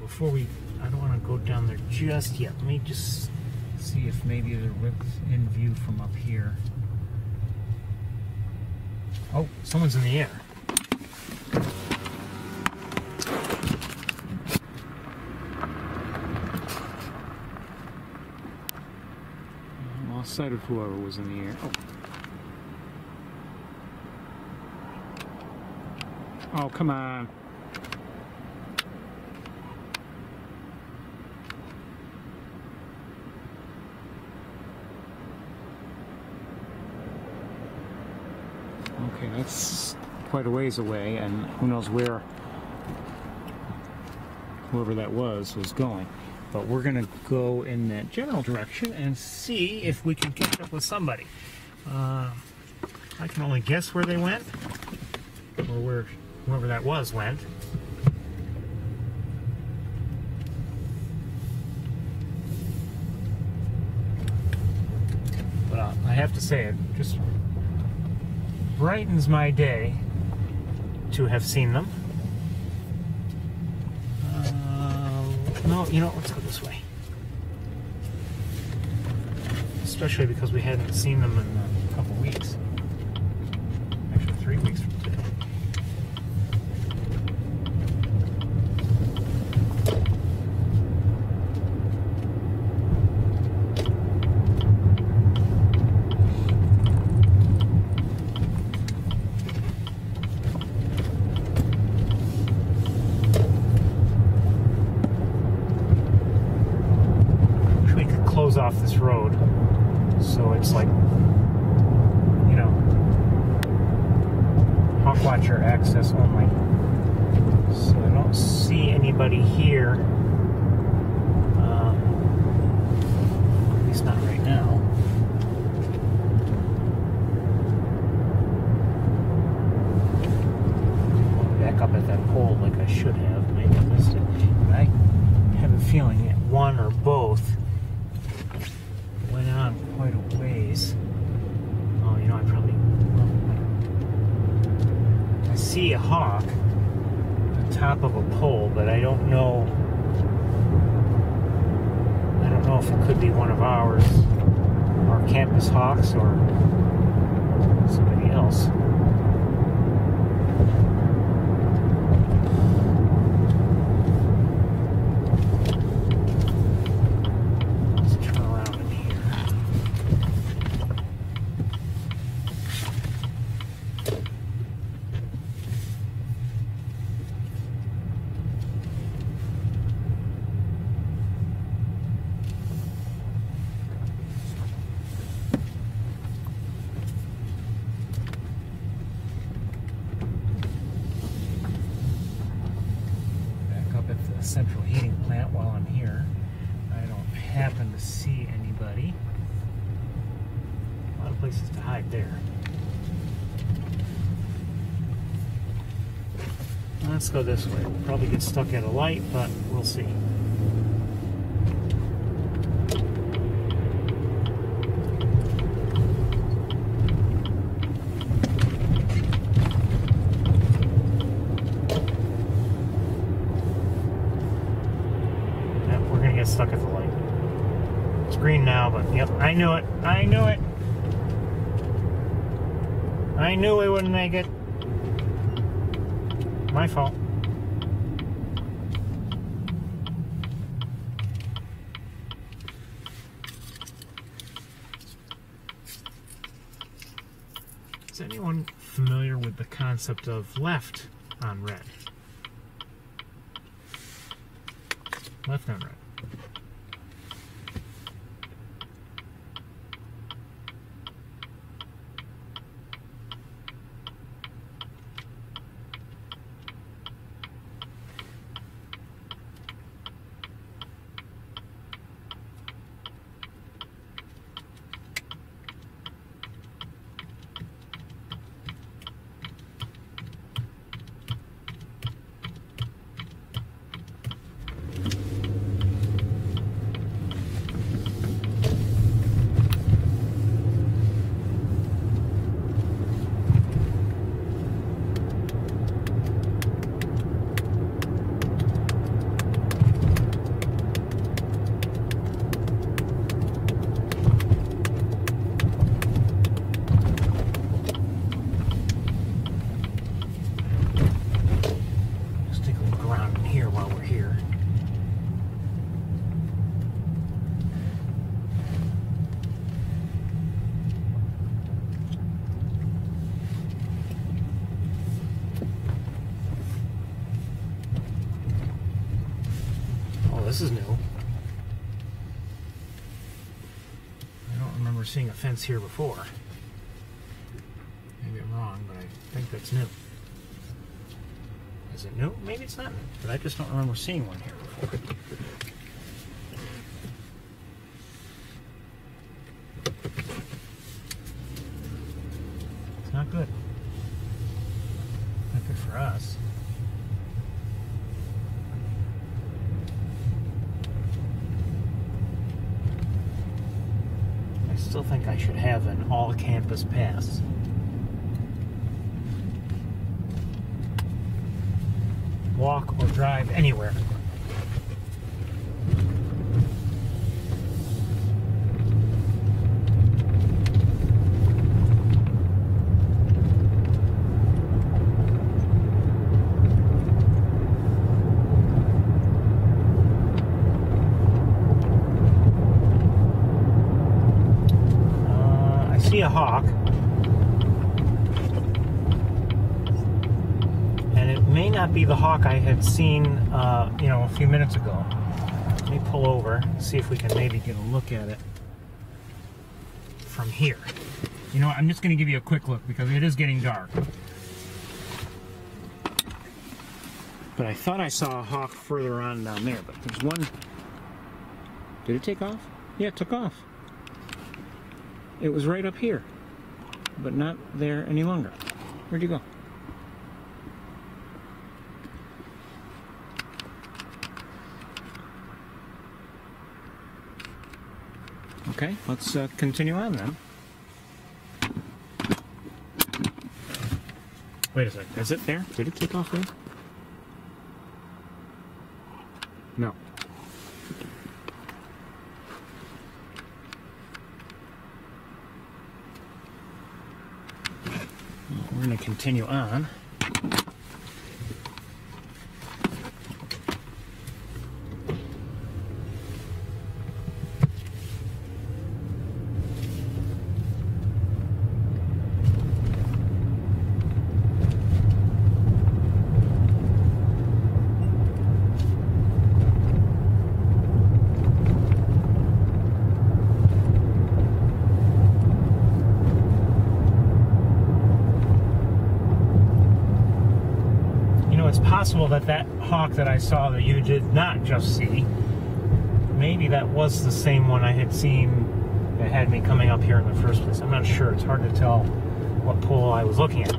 A: Before I don't want to go down there just yet. Let me just see if maybe they're in view from up here. Oh, someone's in the air. I lost sight of whoever was in the air. Oh, come on. Okay, that's quite a ways away, and who knows where whoever that was going. But we're going to go in that general direction and see if we can catch up with somebody. I can only guess where they went, or where whoever that was went. But I have to say, it just brightens my day to have seen them. No, you know, let's go this way. Especially because we hadn't seen them in a couple weeks. Actually, 3 weeks from today. Off this road, so it's like, you know, hawk watcher access only. So I don't see anybody here, at least not right now. Back up at that pole like I should have. Maybe I missed it. But I have a feeling that one or both went on quite a ways. Oh, you know, I see a hawk on top of a pole, but I don't know if it could be one of ours, our campus hawks, or somebody else. Central heating plant while I'm here. I don't happen to see anybody. A lot of places to hide there. Let's go this way. We'll probably get stuck at a light, but we'll see. Stuck at the light. It's green now, but yep, I knew it. I knew it. I knew we wouldn't make it. My fault. Is anyone familiar with the concept of left on red? Left on red. this is new. I don't remember seeing a fence here before. Maybe I'm wrong, but I think that's new. Is it new? Maybe it's not new, but I just don't remember seeing one here before. It's not good. Not good for us. I still think I should have an all-campus pass. Walk or drive anywhere. I see a hawk. May not be the hawk I had seen, a few minutes ago. Let me pull over, see if we can maybe get a look at it from here. You know what, I'm just going to give you a quick look because it is getting dark. But I thought I saw a hawk further on down there, but there's one. Did it take off? Yeah, it took off. It was right up here, but not there any longer. Where'd you go? Okay, let's continue on then. Wait a sec, is it there? Did it take off there? No. We're going to continue on. It's possible that that hawk that I saw that you did not just see, maybe that was the same one I had seen that had me coming up here in the first place. I'm not sure. It's hard to tell what pole I was looking at.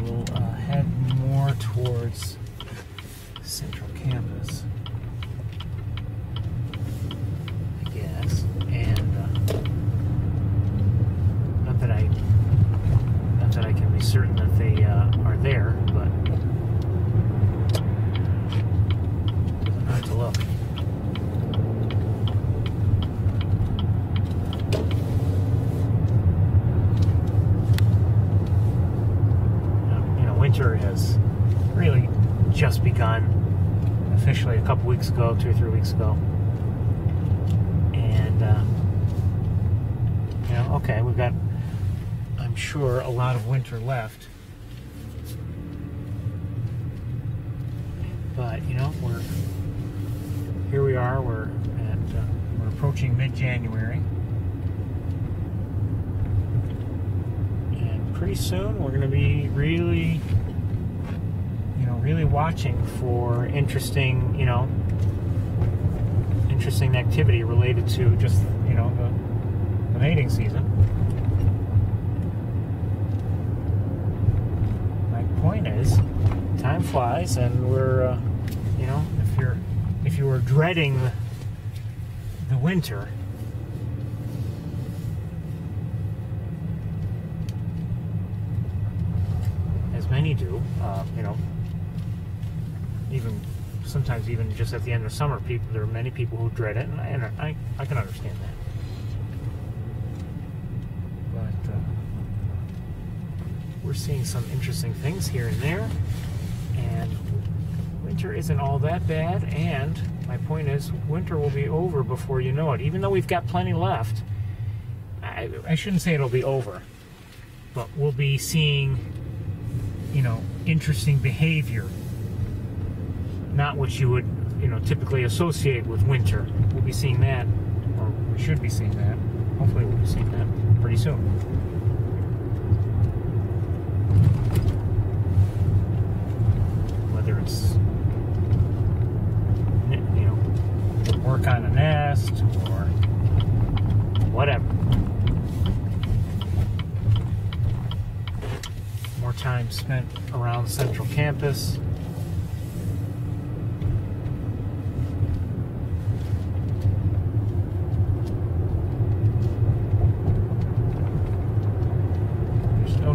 A: We'll head more towards Central Campus, I guess, and not that I can be certain that they are there, but I have to look. Winter has really just begun, officially a couple weeks ago, 2 or 3 weeks ago. And, okay, we've got, I'm sure, a lot of winter left. But, here we are, we're approaching mid-January. And pretty soon we're going to be really watching for interesting activity related to just, the mating season. My point is, time flies and we're, know, if you were dreading the winter, as many do, you know, even sometimes even just at the end of summer, there are many people who dread it, and I can understand that. But we're seeing some interesting things here and there, and winter isn't all that bad. And my point is, winter will be over before you know it. Even though we've got plenty left, I shouldn't say it'll be over, but we'll be seeing, you know, interesting behavior. Not what you would, you know, typically associate with winter. We'll be seeing that, or we should be seeing that. Hopefully we'll be seeing that pretty soon. Whether it's, you know, work on a nest or whatever. More time spent around Central Campus.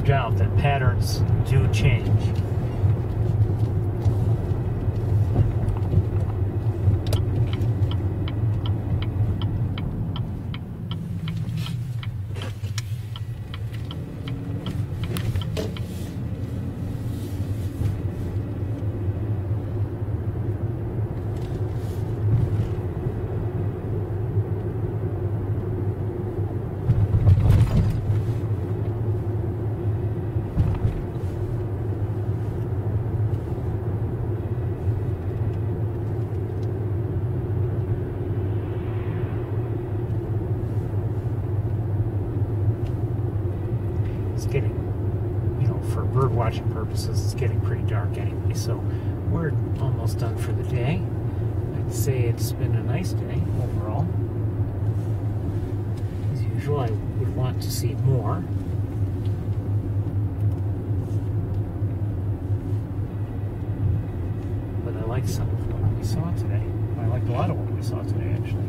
A: Doubt that patterns do change. Watching purposes, it's getting pretty dark anyway, so we're almost done for the day. I'd say it's been a nice day overall. As usual, I would want to see more. But I like some of what we saw today. I liked a lot of what we saw today, actually.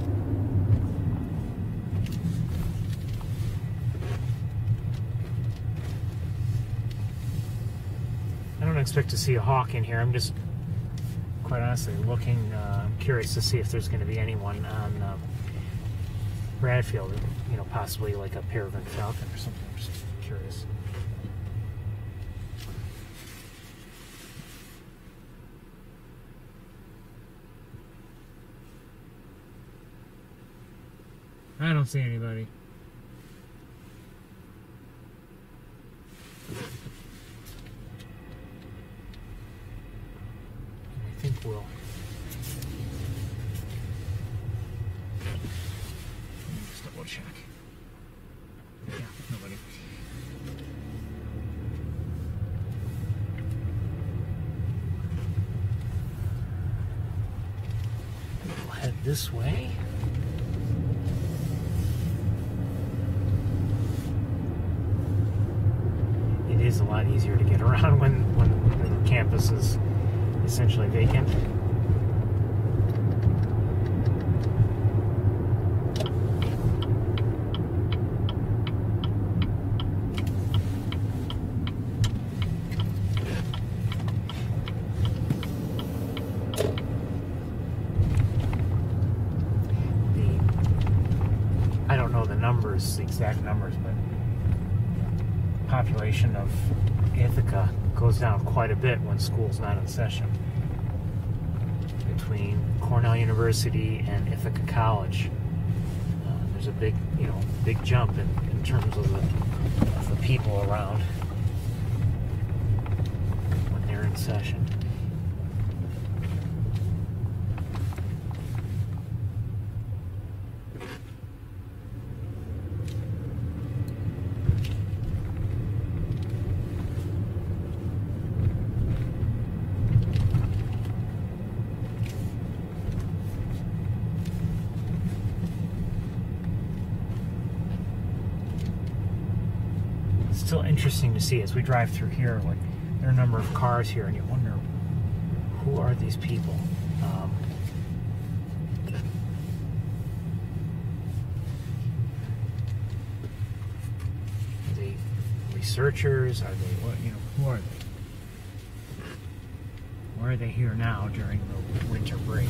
A: I don't expect to see a hawk in here. I'm just, quite honestly, looking. I'm curious to see if there's going to be anyone on Bradfield. You know, possibly like a peregrine falcon or something. I'm just curious. I don't see anybody. I think we'll just double check. Yeah, nobody. We'll head this way. It is a lot easier to get around when the campus is essentially vacant. I don't know the numbers, the exact numbers, but population of Ithaca goes down quite a bit when school's not in session. Between Cornell University and Ithaca College, there's a big, big jump in terms of the people around when they're in session. Still interesting to see as we drive through here. Like, there are a number of cars here, and you wonder, who are these people? researchers? Are they, what, you know, who are they? Why are they here now during the winter break?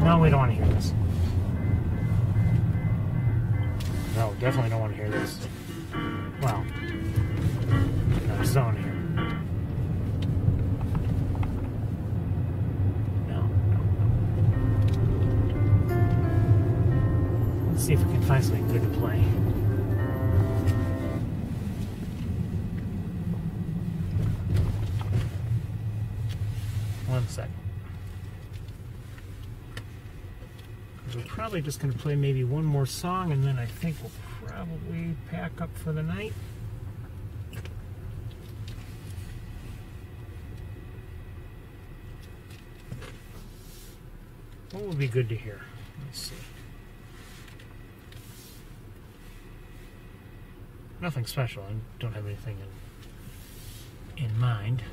A: No, we don't want to hear this. No, definitely don't want to hear this. Well, in our zone here. No. Let's see if we can find something good to play. One second. We're probably just going to play maybe one more song, and then I think we'll probably pack up for the night. What would be good to hear? Let's see. Nothing special. I don't have anything in mind.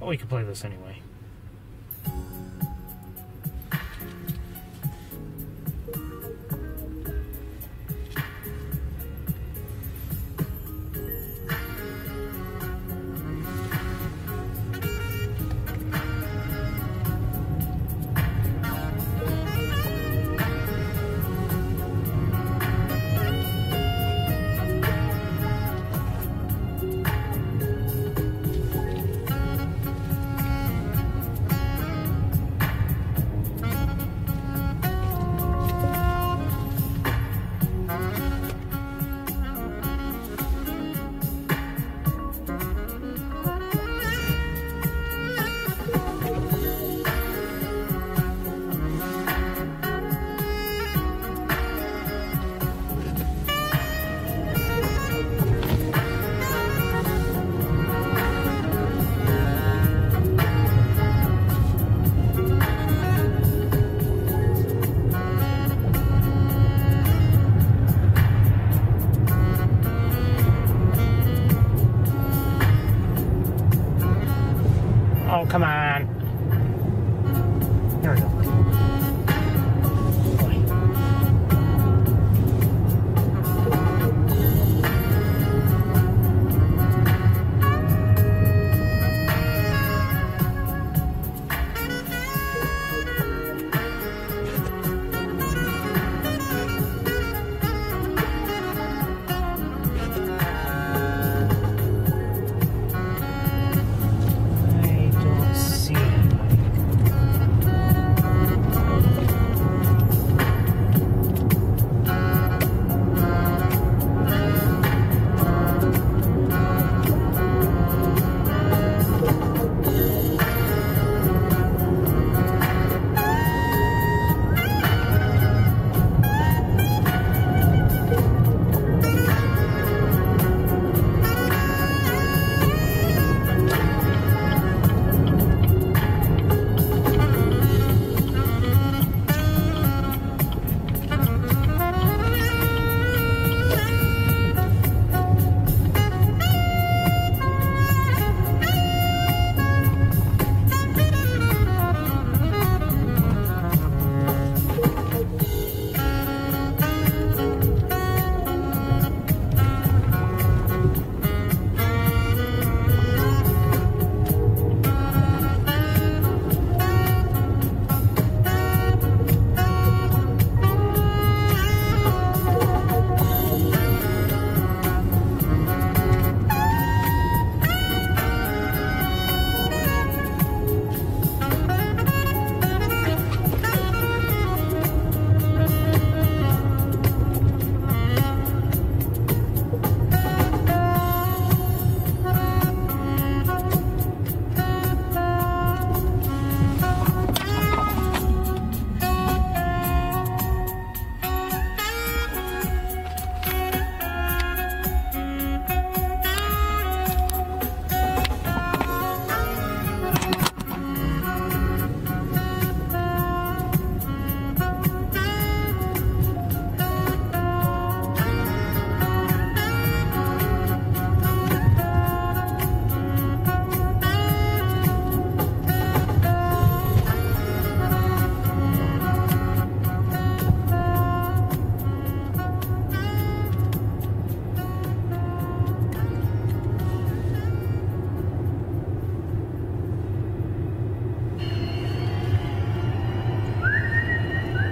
A: Oh, we can play this anyway.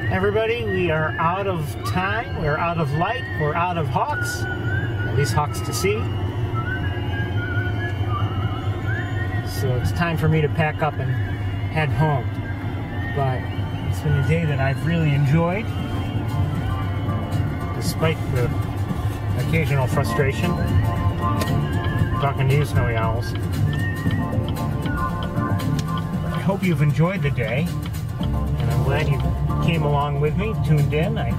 A: everybody, we are out of time, we're out of light, we're out of hawks, at least hawks to see. So it's time for me to pack up and head home. But it's been a day that I've really enjoyed, despite the occasional frustration talking to you snowy owls. I hope you've enjoyed the day, and I'm glad you came along with me, tuned in. I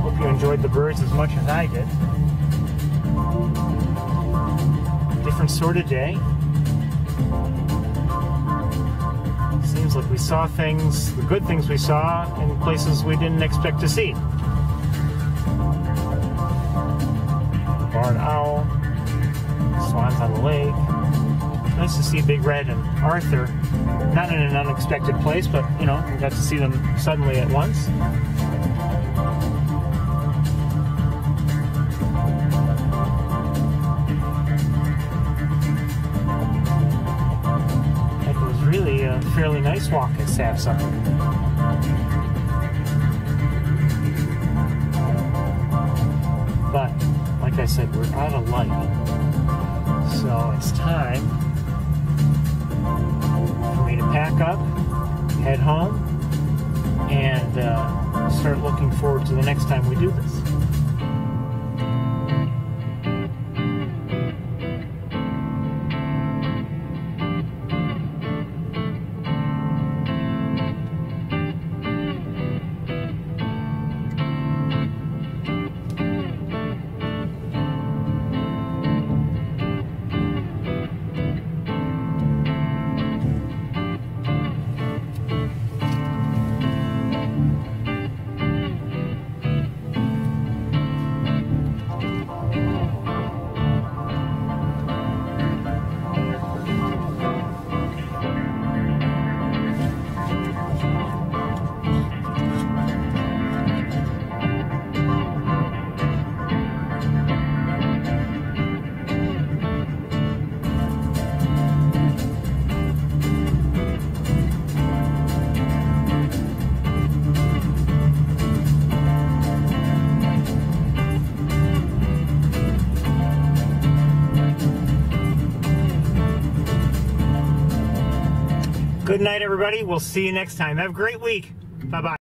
A: hope you enjoyed the birds as much as I did. Different sort of day. Seems like we saw things, the good things we saw, in places we didn't expect to see. The barred owl, swans on the lake. Nice to see Big Red and Arthur, not in an unexpected place, but, you know, we got to see them suddenly at once. It was really a fairly nice walk at Sapsucker. But, like I said, we're out of light. So it's time for me to pack up, head home, and start looking forward to the next time we do this. Good night, everybody. We'll see you next time. Have a great week. Bye-bye.